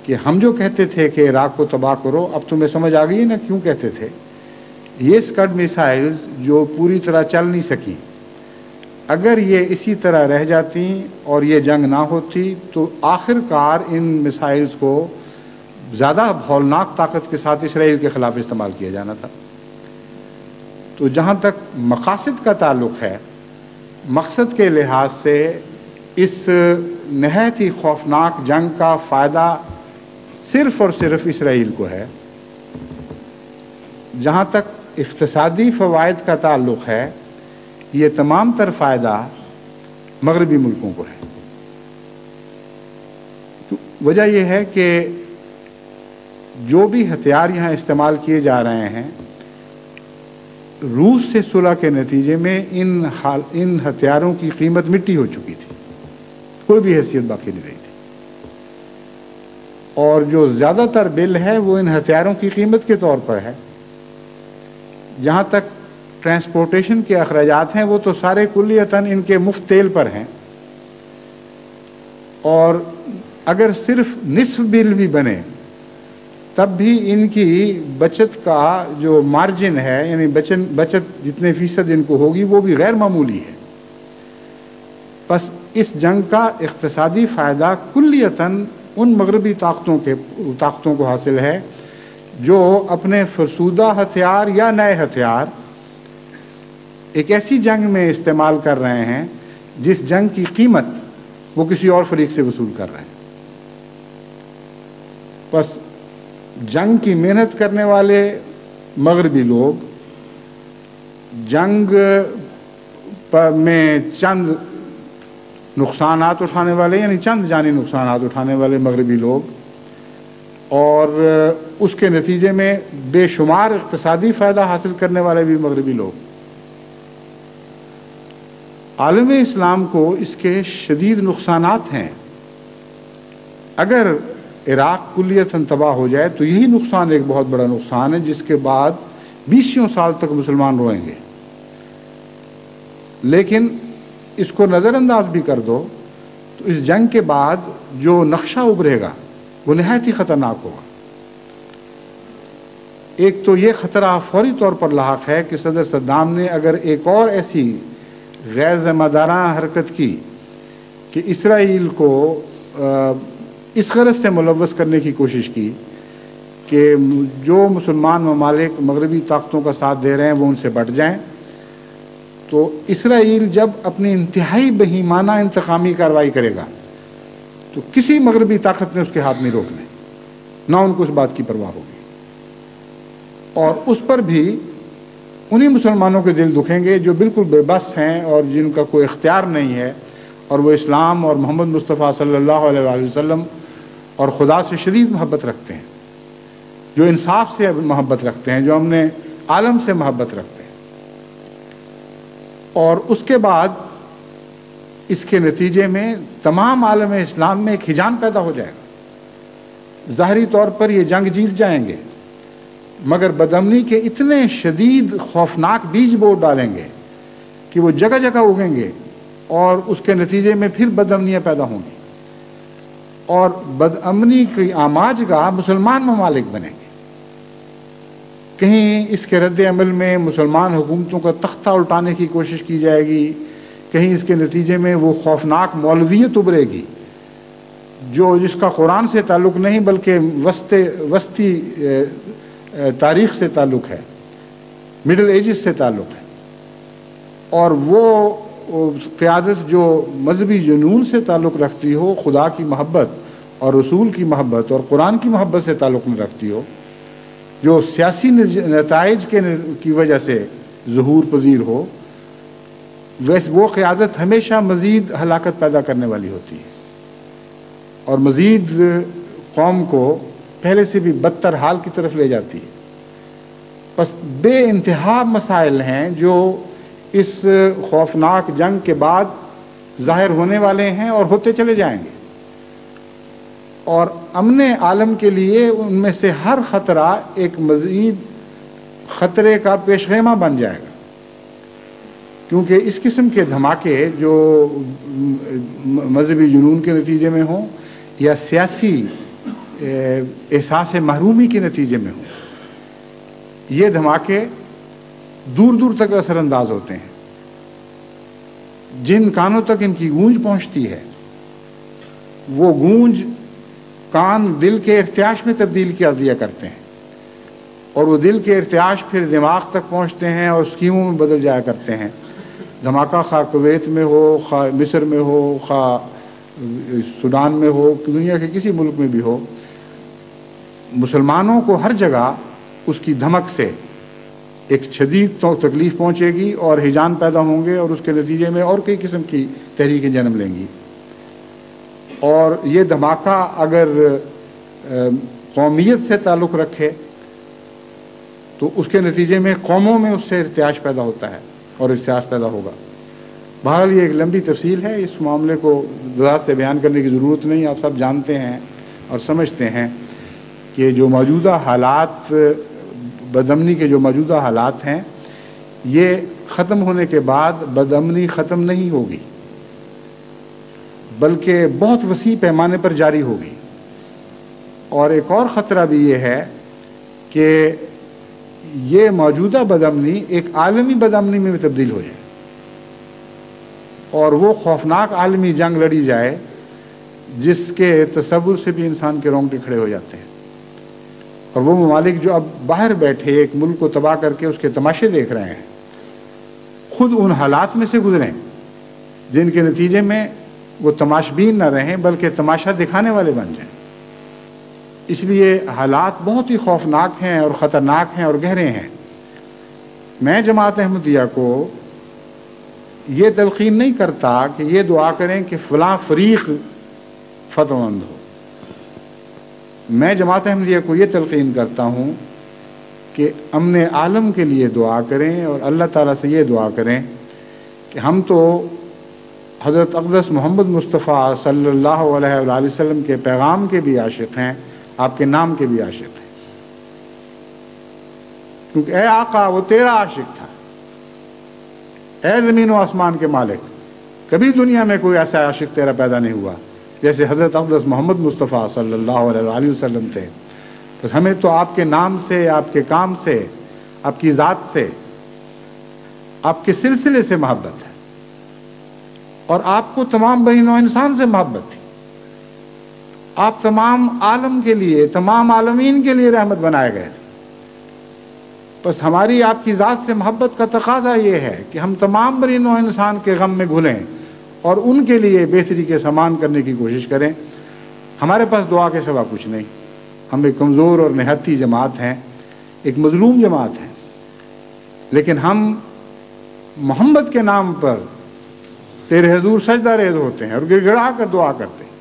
کہ ہم جو کہتے تھے کہ عراق کو تباہ کرو، اب تمہیں سمجھ آ گئی ہے نا کیوں کہتے تھے۔ یہ اسکڈ میسائلز جو پوری طرح چل نہیں سکی، اگر یہ اسی طرح رہ جاتی اور یہ جنگ نہ ہوتی تو آخر کار ان میسائلز کو زیادہ ہولناک طاقت کے ساتھ اسرائیل کے خلاف استعمال کیا جانا تھا۔ تو جہاں تک مقاصد کا تعلق ہے، مقصد کے لحاظ سے اس نہایت ہی خوفناک جنگ کا فائدہ صرف اور صرف اسرائیل کو ہے۔ جہاں تک اقتصادی فوائد کا تعلق ہے، یہ تمام تر فائدہ مغربی ملکوں کو ہے۔ وجہ یہ ہے کہ جو بھی ہتھیار یہاں استعمال کیے جا رہے ہیں، روس سے صلح کے نتیجے میں ان ہتھیاروں کی قیمت مٹی ہو چکی تھی، کوئی بھی حیثیت باقی نہیں رہی تھی، اور جو زیادہ تر بل ہے وہ ان ہتھیاروں کی قیمت کے طور پر ہے۔ جہاں تک ٹرانسپورٹیشن کے اخراجات ہیں وہ تو سارے کلیتاً ان کے مفت تیل پر ہیں، اور اگر صرف نصف بل بھی بنے تب بھی ان کی بچت کا جو مارجن ہے، یعنی بچت جتنے فیصد ان کو ہوگی وہ بھی غیر معمولی ہے۔ بس اس جنگ کا اقتصادی فائدہ کلیتاً ان مغربی طاقتوں کو حاصل ہے جو اپنے فرسودہ ہتھیار یا نئے ہتھیار ایک ایسی جنگ میں استعمال کر رہے ہیں جس جنگ کی قیمت وہ کسی اور فریق سے وصول کر رہے ہیں۔ بس جنگ کی محنت کرنے والے مغربی لوگ جنگ میں چند نقصانات اٹھانے والے، یعنی چند جانی نقصانات اٹھانے والے مغربی لوگ، اور اس کے نتیجے میں بے شمار اقتصادی فائدہ حاصل کرنے والے بھی مغربی لوگ۔ عالم اسلام کو اس کے شدید نقصانات ہیں۔ اگر عراق کلیتاً تباہ ہو جائے تو یہی نقصان ایک بہت بڑا نقصان ہے، جس کے بعد 20 سال تک مسلمان روئیں گے۔ لیکن اس کو نظر انداز بھی کر دو تو اس جنگ کے بعد جو نقشہ ابھرے گا وہ نہایت ہی خطرناک ہوگا۔ ایک تو یہ خطرہ فوری طور پر لاحق ہے کہ صدر صدام نے اگر ایک اور ایسی غیر ذمہ دارانہ حرکت کی کہ اسرائیل کو اس غرض سے ملوث کرنے کی کوشش کی کہ جو مسلمان ممالک مغربی طاقتوں کا ساتھ دے رہے ہیں وہ ان سے بٹ جائیں، تو اسرائیل جب اپنی انتہائی بہیمانہ انتقامی کارروائی کرے گا تو کسی مغربی طاقت نے اس کے ہاتھ نہیں روکنے، نہ ان کو اس بات کی پرواہ ہوگی، اور اس پر بھی انہی مسلمانوں کے دل دکھیں گے جو بالکل بے بس ہیں اور جن کا کوئی اختیار نہیں ہے، اور وہ اسلام اور محمد مصطفیٰ صلی اللہ علیہ وآلہ وسلم اور خدا سے شدید محبت رکھتے ہیں، جو انصاف سے محبت رکھتے ہیں، جو ہم نے عالم سے محبت رکھتے ہیں۔ اور اس کے بعد اس کے نتیجے میں تمام عالم اسلام میں ایک ہیجان پیدا ہو جائے گا۔ ظاہری طور پر یہ جنگ جیت جائیں گے، مگر بدامنی کے اتنے شدید خوفناک بیج بو ڈالیں گے کہ وہ جگہ جگہ اگیں گے، اور اس کے نتیجے میں پھر بدامنیاں پیدا ہوں گی، اور بدامنی کی آماج گاہ مسلمان ممالک بنیں گے۔ کہیں اس کے رد عمل میں مسلمان حکومتوں کا تختہ الٹانے کی کوشش کی جائے گی، کہیں اس کے نتیجے میں وہ خوفناک مولویت ابھرے گی جس کا قرآن سے تعلق نہیں بلکہ وسطی تاریخ سے تعلق ہے، مڈل ایجز سے تعلق ہے، اور وہ قیادت جو مذہبی جنون سے تعلق رکھتی ہو، خدا کی محبت اور رسول کی محبت اور قرآن کی محبت سے تعلق نہ رکھتی ہو، جو سیاسی نتائج کی وجہ سے ظہور پذیر ہو، وہ قیادت ہمیشہ مزید ہلاکت پیدا کرنے والی ہوتی ہے، اور مزید قوم کو پہلے سے بھی بدتر حال کی طرف لے جاتی ہے۔ بس بے انتہا مسائل ہیں جو اس خوفناک جنگ کے بعد ظاہر ہونے والے ہیں اور ہوتے چلے جائیں گے، اور امن عالم کے لیے ان میں سے ہر خطرہ ایک مزید خطرے کا پیش خیمہ بن جائے گا، کیونکہ اس قسم کے دھماکے جو مذہبی جنون کے نتیجے میں ہوں یا سیاسی احساس محرومی کے نتیجے میں ہوں، یہ دھماکے دور دور تک اثر انداز ہوتے ہیں۔ جن کانوں تک ان کی گونج پہنچتی ہے وہ گونج کان دل کے ارتعاش میں تبدیل کیا دیا کرتے ہیں، اور وہ دل کے ارتعاش پھر دماغ تک پہنچتے ہیں اور اسکیموں میں بدل جایا کرتے ہیں۔ دھماکہ خواہ کویت میں ہو، خواہ مصر میں ہو، خواہ سوڈان میں ہو، دنیا کے کسی ملک میں بھی ہو، مسلمانوں کو ہر جگہ اس کی دھمک سے ایک شدید تکلیف پہنچے گی اور ہیجان پیدا ہوں گے، اور اس کے نتیجے میں اور کئی قسم کی تحریکیں جنم لیں گی۔ اور یہ دھماکہ اگر قومیت سے تعلق رکھے تو اس کے نتیجے میں قوموں میں اس سے ارتعاش پیدا ہوتا ہے اور ارتعاش پیدا ہوگا۔ بہرحال یہ ایک لمبی تفصیل ہے، اس معاملے کو وضاحت سے بیان کرنے کی ضرورت نہیں، آپ سب جانتے ہیں اور سمجھتے ہیں کہ جو موجودہ حالات بدامنی کے جو موجودہ حالات ہیں، یہ ختم ہونے کے بعد بدامنی ختم نہیں ہوگی بلکہ بہت وسیع پیمانے پر جاری ہوگی۔ اور ایک اور خطرہ بھی یہ ہے کہ یہ موجودہ بدامنی ایک عالمی بدامنی میں تبدیل ہو جائے، اور وہ خوفناک عالمی جنگ لڑی جائے جس کے تصور سے بھی انسان کے رونگٹے کھڑے ہو جاتے ہیں، اور وہ ممالک جو اب باہر بیٹھے ایک ملک کو تباہ کر کے اس کے تماشے دیکھ رہے ہیں، خود ان حالات میں سے گزریں جن کے نتیجے میں وہ تماشبین نہ رہیں بلکہ تماشا دکھانے والے بن جائیں۔ اس لیے حالات بہت ہی خوفناک ہیں اور خطرناک ہیں اور گہرے ہیں۔ میں جماعت احمدیہ کو یہ تلقین نہیں کرتا کہ یہ دعا کریں کہ فلاں فریق فتح مند ہو۔ میں جماعت احمدیہ کو یہ تلقین کرتا ہوں کہ امن عالم کے لیے دعا کریں اور اللہ تعالیٰ سے یہ دعا کریں کہ ہم تو حضرت اقدس محمد مصطفیٰ صلی اللہ علیہ وآلہ وسلم کے پیغام کے بھی عاشق ہیں، آپ کے نام کے بھی عاشق ہیں، کیونکہ اے آقا وہ تیرا عاشق تھا، اے زمین و آسمان کے مالک، کبھی دنیا میں کوئی ایسا عاشق تیرا پیدا نہیں ہوا جیسے حضرت اقدس محمد مصطفیٰ صلی اللہ علیہ وآلہ وسلم تھے۔ بس ہمیں تو آپ کے نام سے، آپ کے کام سے، آپ کی ذات سے، آپ کے سلسلے سے محبت ہے، اور آپ کو تمام بنی نوع انسان سے محبت تھی۔ آپ تمام عالم کے لیے، تمام عالمین کے لیے رحمت بنائے گئے تھے۔ بس ہماری آپ کی ذات سے محبت کا تقاضا یہ ہے کہ ہم تمام بنی نوع انسان کے غم میں گھلیں اور ان کے لیے بہتری کے سامان کرنے کی کوشش کریں۔ ہمارے پاس دعا کے سوا کچھ نہیں۔ ہم ایک کمزور اور نہتی جماعت ہیں، ایک مظلوم جماعت ہیں، لیکن ہم محمد کے نام پر تیرے حضور سجدہ ریز ہوتے ہیں اور گڑ گڑا کر دعا کرتے ہیں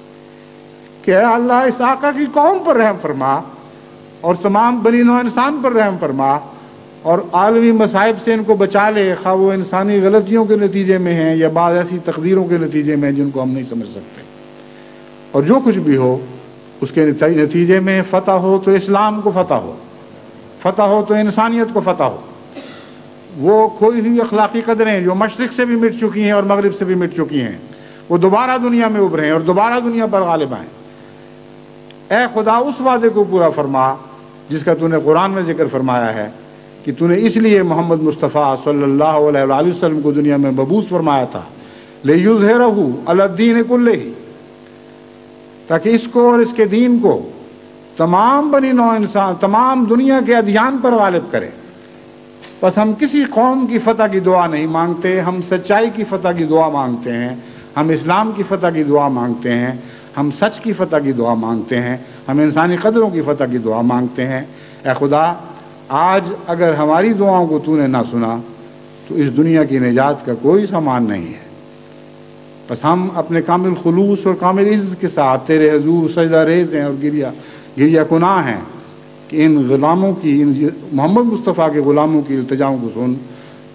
کہ اے اللہ اس آقا کی قوم پر رحم فرما اور تمام بنی نوع انسان پر رحم فرما اور عالمی مصائب سے ان کو بچا لے، خواہ وہ انسانی غلطیوں کے نتیجے میں ہیں یا بعض ایسی تقدیروں کے نتیجے میں جن کو ہم نہیں سمجھ سکتے۔ اور جو کچھ بھی ہو اس کے نتیجے میں فتح ہو تو اسلام کو فتح ہو، فتح ہو تو انسانیت کو فتح ہو۔ وہ کھوئی ہوئی اخلاقی قدریں جو مشرق سے بھی مٹ چکی ہیں اور مغرب سے بھی مٹ چکی ہیں، وہ دوبارہ دنیا میں ابھریں اور دوبارہ دنیا پر غالب آئیں۔ اے خدا اس وعدے کو پورا فرما جس کا تو نے قرآن میں ذکر فرمایا ہے کہ تو نے اس لیے محمد مصطفیٰ صلی اللہ علیہ وآلہ وسلم کو دنیا میں مبعوث فرمایا تھا لِیُظْہِرَہُ عَلَى الدِّینِ کُلِّہ، تاکہ اس کو اور اس کے دین کو تمام بنی نوع انسان، تمام دنیا کے ادیان پر غالب کرے۔ بس ہم کسی قوم کی فتح کی دعا نہیں مانگتے، ہم سچائی کی فتح کی دعا مانگتے ہیں، ہم اسلام کی فتح کی دعا مانگتے ہیں، ہم سچ کی فتح کی دعا مانگتے ہیں، ہم انسانی قدروں کی فتح کی دعا مانگتے ہیں۔ اے خدا، آج اگر ہماری دعاؤں کو تو نے نہ سنا تو اس دنیا کی نجات کا کوئی سامان نہیں ہے۔ بس ہم اپنے کامل خلوص اور کامل عزت کے ساتھ تیرے حضور سجدہ ریز ہیں اور گریہ کناں ہیں کہ ان غلاموں کی، ان محمد مصطفیٰ کے غلاموں کی التجاؤں کو سن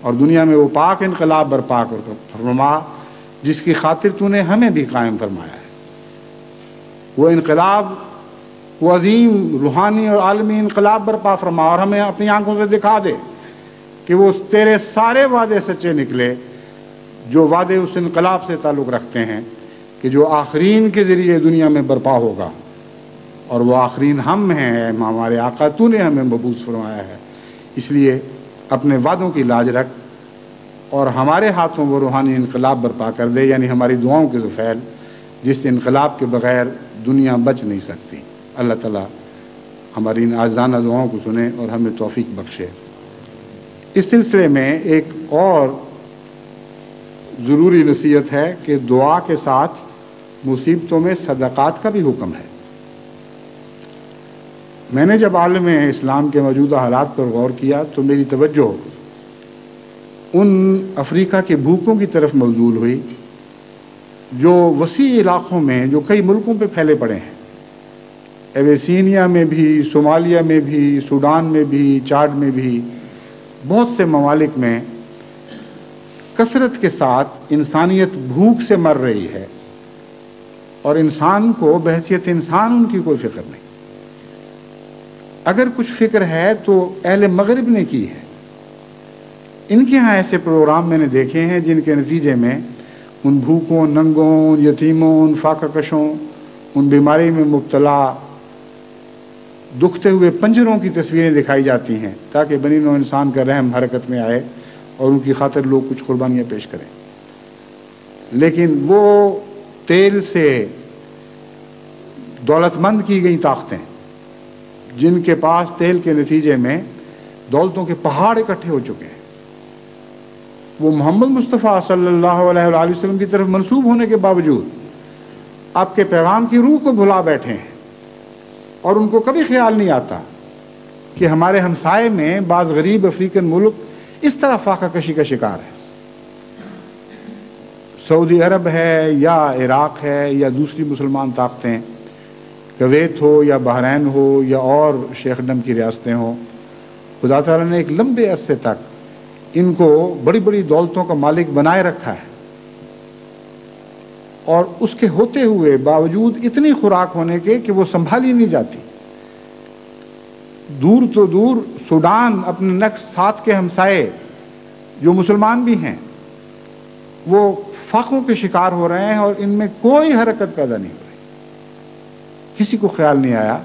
اور دنیا میں وہ پاک انقلاب برپا کر فرما جس کی خاطر تو نے ہمیں بھی قائم فرمایا ہے۔ وہ انقلاب، وہ عظیم روحانی اور عالمی انقلاب برپا فرما اور ہمیں اپنی آنکھوں سے دکھا دے کہ وہ تیرے سارے وعدے سچے نکلے جو وعدے اس انقلاب سے تعلق رکھتے ہیں کہ جو آخرین کے ذریعے دنیا میں برپا ہوگا، اور وہ آخرین ہم ہیں اے ہمارے آقا، تو نے ہمیں مبعوث فرمایا ہے۔ اس لیے اپنے وعدوں کی لاج رکھ اور ہمارے ہاتھوں وہ روحانی انقلاب برپا کر دے، یعنی ہماری دعاؤں کے ذفیل، جس انقلاب کے بغیر دنیا بچ نہیں سکتی۔ اللہ تعالیٰ ہماری ان عاجزانہ دعاؤں کو سنے اور ہمیں توفیق بخشے۔ اس سلسلے میں ایک اور ضروری نصیحت ہے کہ دعا کے ساتھ مصیبتوں میں صدقات کا بھی حکم ہے۔ میں نے جب عالم اسلام کے موجودہ حالات پر غور کیا تو میری توجہ ان افریقہ کے بھوکوں کی طرف مبذول ہوئی جو وسیع علاقوں میں، جو کئی ملکوں پہ پھیلے پڑے ہیں، ایویسینیا میں بھی، صومالیہ میں بھی، سوڈان میں بھی، چاڈ میں بھی، بہت سے ممالک میں کثرت کے ساتھ انسانیت بھوک سے مر رہی ہے اور انسان کو بحیثیت انسان ان کی کوئی فکر نہیں۔ اگر کچھ فکر ہے تو اہل مغرب نے کی ہے۔ ان کے ہاں ایسے پروگرام میں نے دیکھے ہیں جن کے نتیجے میں ان بھوکوں، ننگوں، ان یتیموں، ان فاقہ کشوں، ان بیماری میں مبتلا دکھتے ہوئے پنجروں کی تصویریں دکھائی جاتی ہیں تاکہ بنی نوع انسان کا رحم حرکت میں آئے اور ان کی خاطر لوگ کچھ قربانیاں پیش کریں۔ لیکن وہ تیل سے دولت مند کی گئی طاقتیں جن کے پاس تیل کے نتیجے میں دولتوں کے پہاڑ اکٹھے ہو چکے ہیں، وہ محمد مصطفیٰ صلی اللہ علیہ وآلہ وسلم کی طرف منسوب ہونے کے باوجود آپ کے پیغام کی روح کو بھلا بیٹھے ہیں، اور ان کو کبھی خیال نہیں آتا کہ ہمارے ہمسائے میں بعض غریب افریقن ملک اس طرح فاقہ کشی کا شکار ہے۔ سعودی عرب ہے یا عراق ہے یا دوسری مسلمان طاقتیں، کویت ہو یا بحرین ہو یا اور شیخ ڈم کی ریاستیں ہوں، خدا تعالیٰ نے ایک لمبے عرصے تک ان کو بڑی بڑی دولتوں کا مالک بنائے رکھا ہے، اور اس کے ہوتے ہوئے باوجود اتنی خوراک ہونے کے کہ وہ سنبھالی نہیں جاتی۔ دور تو دور سوڈان اپنے نیکسٹ ساتھ کے ہمسائے جو مسلمان بھی ہیں وہ فاقوں کے شکار ہو رہے ہیں، اور ان میں کوئی حرکت پیدا نہیں ہو رہی۔ کسی کو خیال نہیں آیا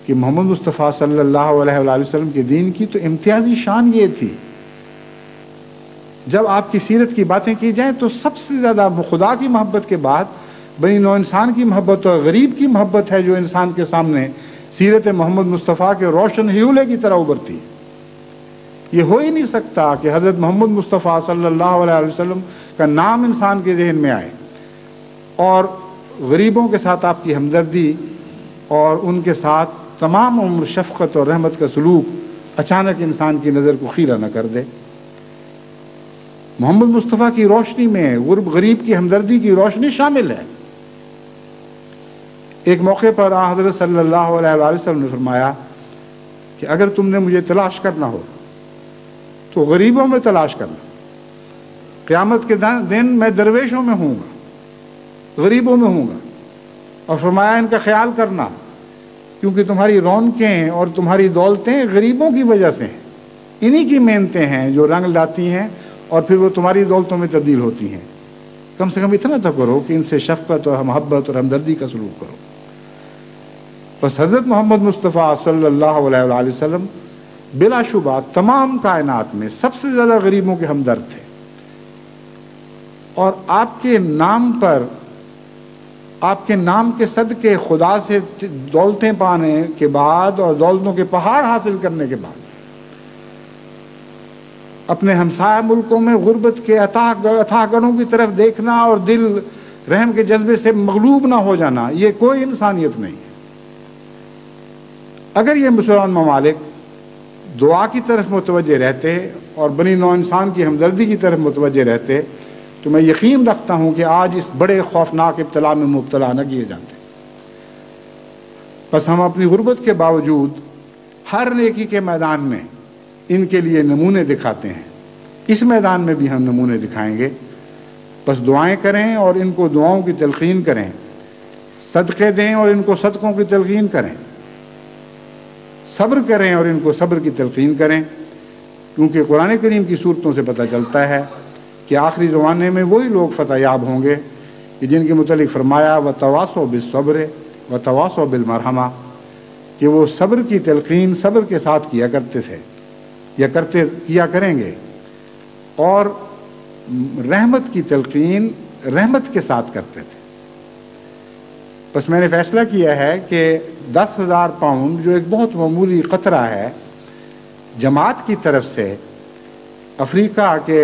کہ محمد مصطفیٰ صلی اللہ علیہ وآلہ وسلم کے دین کی تو امتیازی شان یہ تھی، جب آپ کی سیرت کی باتیں کی جائیں تو سب سے زیادہ خدا کی محبت کے بعد بنی نوع انسان کی محبت اور غریب کی محبت ہے جو انسان کے سامنے سیرت محمد مصطفیٰ کے روشن ہیولے کی طرح ابھرتی۔ یہ ہو ہی نہیں سکتا کہ حضرت محمد مصطفیٰ صلی اللہ علیہ وسلم کا نام انسان کے ذہن میں آئے اور غریبوں کے ساتھ آپ کی ہمدردی اور ان کے ساتھ تمام عمر شفقت اور رحمت کا سلوک اچانک انسان کی نظر کو خیرہ نہ کر دے۔ محمد مصطفیٰ کی روشنی میں غریب کی ہمدردی کی روشنی شامل ہے۔ ایک موقع پر حضرت صلی اللہ علیہ وآلہ وسلم نے فرمایا کہ اگر تم نے مجھے تلاش کرنا ہو تو غریبوں میں تلاش کرنا، قیامت کے دن میں درویشوں میں ہوں گا، غریبوں میں ہوں گا، اور فرمایا ان کا خیال کرنا کیونکہ تمہاری رونقیں اور تمہاری دولتیں غریبوں کی وجہ سے ہیں، انہی کی محنتیں ہیں جو رنگ لاتی ہیں اور پھر وہ تمہاری دولتوں میں تبدیل ہوتی ہیں۔ کم سے کم اتنا تو کرو کہ ان سے شفقت اور محبت اور ہمدردی کا سلوک کرو۔ بس حضرت محمد مصطفیٰ صلی اللہ علیہ وآلہ وسلم بلا شبہ تمام کائنات میں سب سے زیادہ غریبوں کے ہمدرد تھے، اور آپ کے نام پر، آپ کے نام کے صدقے خدا سے دولتیں پانے کے بعد اور دولتوں کے پہاڑ حاصل کرنے کے بعد اپنے ہمسایہ ملکوں میں غربت کے اتھاہ گڑھوں کی طرف دیکھنا اور دل رحم کے جذبے سے مغلوب نہ ہو جانا، یہ کوئی انسانیت نہیں ہے۔ اگر یہ مسلمان ممالک دعا کی طرف متوجہ رہتے اور بنی نوع انسان کی ہمدردی کی طرف متوجہ رہتے تو میں یقین رکھتا ہوں کہ آج اس بڑے خوفناک ابتلا میں مبتلا نہ کیے جاتے۔ بس ہم اپنی غربت کے باوجود ہر نیکی کے میدان میں ان کے لیے نمونے دکھاتے ہیں، اس میدان میں بھی ہم نمونے دکھائیں گے۔ بس دعائیں کریں اور ان کو دعاؤں کی تلقین کریں، صدقے دیں اور ان کو صدقوں کی تلقین کریں، صبر کریں اور ان کو صبر کی تلقین کریں، کیونکہ قرآن کریم کی صورتوں سے پتہ چلتا ہے کہ آخری زمانے میں وہی لوگ فتح یاب ہوں گے کہ جن کے متعلق فرمایا وَتَوَاصَوْا بِالصَّبْرِ وَتَوَاصَوْا بِالْمَرْحَمَةِ، کہ وہ صبر کی تلقین صبر کے ساتھ کیا کرتے تھے یا کیا کریں گے، اور رحمت کی تلقین رحمت کے ساتھ کرتے تھے۔ بس میں نے فیصلہ کیا ہے کہ 10,000 پاؤنڈ جو ایک بہت معمولی قطرہ ہے جماعت کی طرف سے افریقہ کے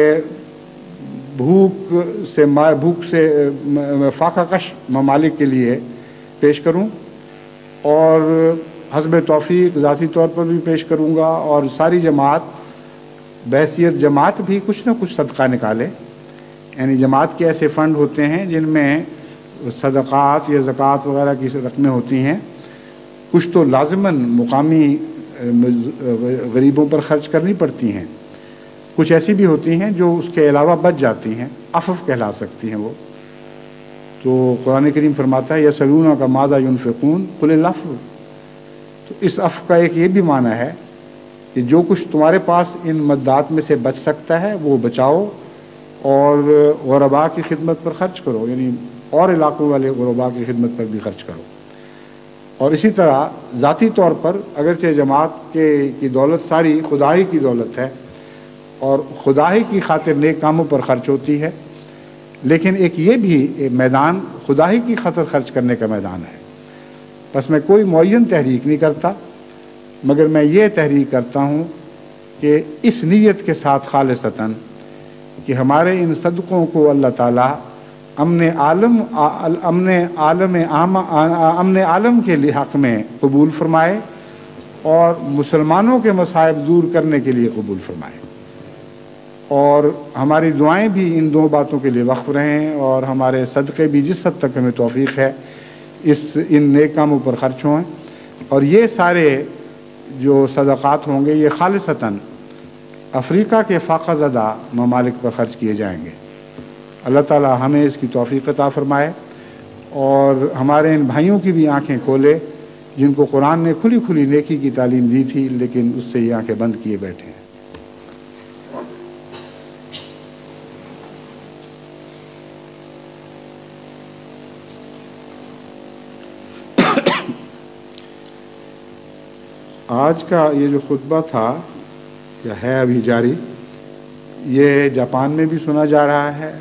بھوک سے فاقہ کش ممالک کے لیے پیش کروں، اور حسب توفیق ذاتی طور پر بھی پیش کروں گا، اور ساری جماعت بحیثیت جماعت بھی کچھ نہ کچھ صدقہ نکالے۔ یعنی جماعت کے ایسے فنڈ ہوتے ہیں جن میں صدقات یا زکوٰۃ وغیرہ کی رقمیں ہوتی ہیں، کچھ تو لازماً مقامی غریبوں پر خرچ کرنی پڑتی ہیں، کچھ ایسی بھی ہوتی ہیں جو اس کے علاوہ بچ جاتی ہیں، عفو کہلا سکتی ہیں وہ۔ تو قرآن کریم فرماتا ہے یسألونک ماذا ينفقون قل العفو، تو اس عفو کا ایک یہ بھی معنی ہے کہ جو کچھ تمہارے پاس ان مدات میں سے بچ سکتا ہے وہ بچاؤ اور غرباء کی خدمت پر خرچ کرو، یعنی اور علاقوں والے غرباء کی خدمت پر بھی خرچ کرو۔ اور اسی طرح ذاتی طور پر اگرچہ جماعت کی دولت ساری خدا ہی کی دولت ہے اور خدا ہی کی خاطر نیک کاموں پر خرچ ہوتی ہے، لیکن ایک یہ بھی میدان خدا ہی کی خاطر خرچ کرنے کا میدان ہے۔ بس میں کوئی معین تحریک نہیں کرتا، مگر میں یہ تحریک کرتا ہوں کہ اس نیت کے ساتھ خالصتاً کہ ہمارے ان صدقوں کو اللہ تعالیٰ امن عالم کے لیے حق میں قبول فرمائے اور مسلمانوں کے مصائب دور کرنے کے لیے قبول فرمائے، اور ہماری دعائیں بھی ان دو باتوں کے لیے وقف رہیں، اور ہمارے صدقے بھی جس حد تک ہمیں توفیق ہے ان نیک کاموں پر خرچ ہوں، اور یہ سارے جو صدقات ہوں گے یہ خالصتاً افریقہ کے فاقہ زدہ ممالک پر خرچ کیے جائیں گے۔ اللہ تعالی ہمیں اس کی توفیق عطا فرمائے اور ہمارے ان بھائیوں کی بھی آنکھیں کھولے جن کو قرآن نے کھلی کھلی نیکی کی تعلیم دی تھی لیکن اس سے یہ آنکھیں بند کیے بیٹھے ہیں۔ آج کا یہ جو خطبہ تھا یا ہے ابھی جاری، یہ جاپان میں بھی سنا جا رہا ہے،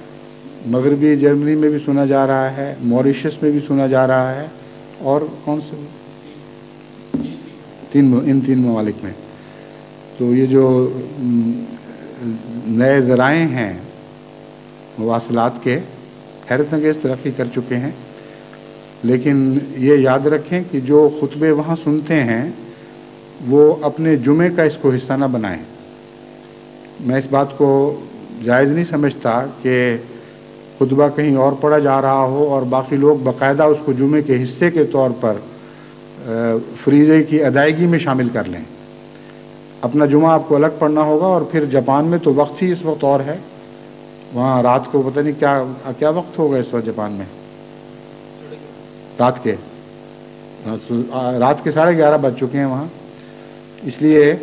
مغربی جرمنی میں بھی سنا جا رہا ہے، موریشس میں بھی سنا جا رہا ہے، اور کون سے ان تین ممالک میں۔ تو یہ جو نئے ذرائع ہیں مواصلات کے حیرت انگیز ترقی کر چکے ہیں، لیکن یہ یاد رکھیں کہ جو خطبے وہاں سنتے ہیں وہ اپنے جمعے کا اس کو حصہ نہ بنائیں۔ میں اس بات کو جائز نہیں سمجھتا کہ خطبہ کہیں اور پڑھا جا رہا ہو اور باقی لوگ باقاعدہ اس کو جمعے کے حصے کے طور پر فریضے کی ادائیگی میں شامل کر لیں۔ اپنا جمعہ آپ کو الگ پڑھنا ہوگا، اور پھر جاپان میں تو وقت ہی اس وقت اور ہے، وہاں رات کو پتہ نہیں کیا وقت ہوگا اس وقت جاپان میں، رات کے 11:30 بج چکے ہیں وہاں، اس لیے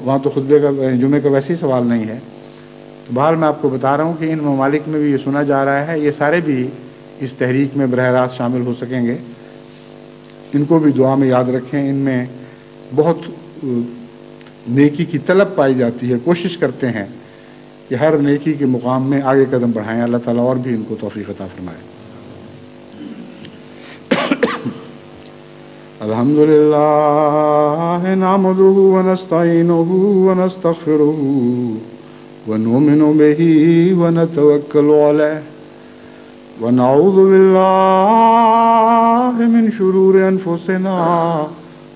وہاں تو خطبے کا جمعے کا ویسے ہی سوال نہیں ہے۔ تو بہرحال میں آپ کو بتا رہا ہوں کہ ان ممالک میں بھی یہ سنا جا رہا ہے، یہ سارے بھی اس تحریک میں براہ راست شامل ہو سکیں گے، ان کو بھی دعا میں یاد رکھیں۔ ان میں بہت نیکی کی طلب پائی جاتی ہے، کوشش کرتے ہیں کہ ہر نیکی کے مقام میں آگے قدم بڑھائیں۔ اللہ تعالیٰ اور بھی ان کو توفیق عطا فرمائے۔ الحمد للہ نحمدہ ونستعینہ ونستغفرہ ونؤمن بہ ونتوکل علیہ ونعوذ باللہ من شرور انفسنا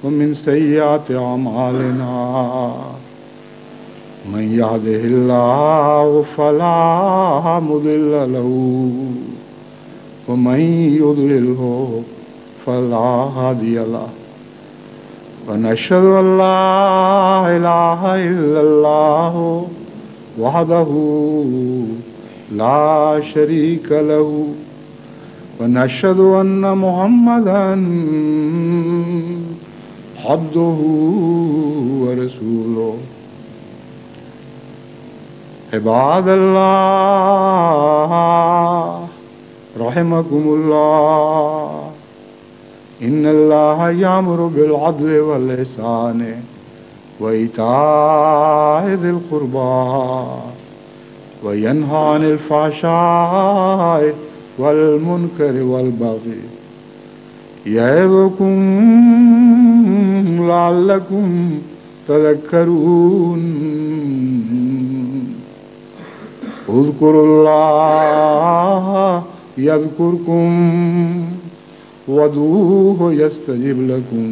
ومن سیئات اعمالنا من یہدہ اللہ فلا مضل لہ ومن یضللہ فلا ہادی لہ ونشہد ان لا الہ الا اللہ وحدہ لا شریک لہ ونشہد ان محمدا عبدہ ورسولہ۔ عباد اللہ رحمکم اللہ، ان اللہ یامر بالعدل والإحسان وإیتاء ذی القربى وینہی عن الفحشاء والمنکر والبغی یعظکم لعلکم تذکرون۔ اذکروا اللہ یذکرکم وادعوہ یستجب لکم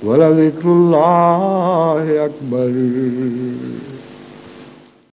ولذکر اللہ اکبر۔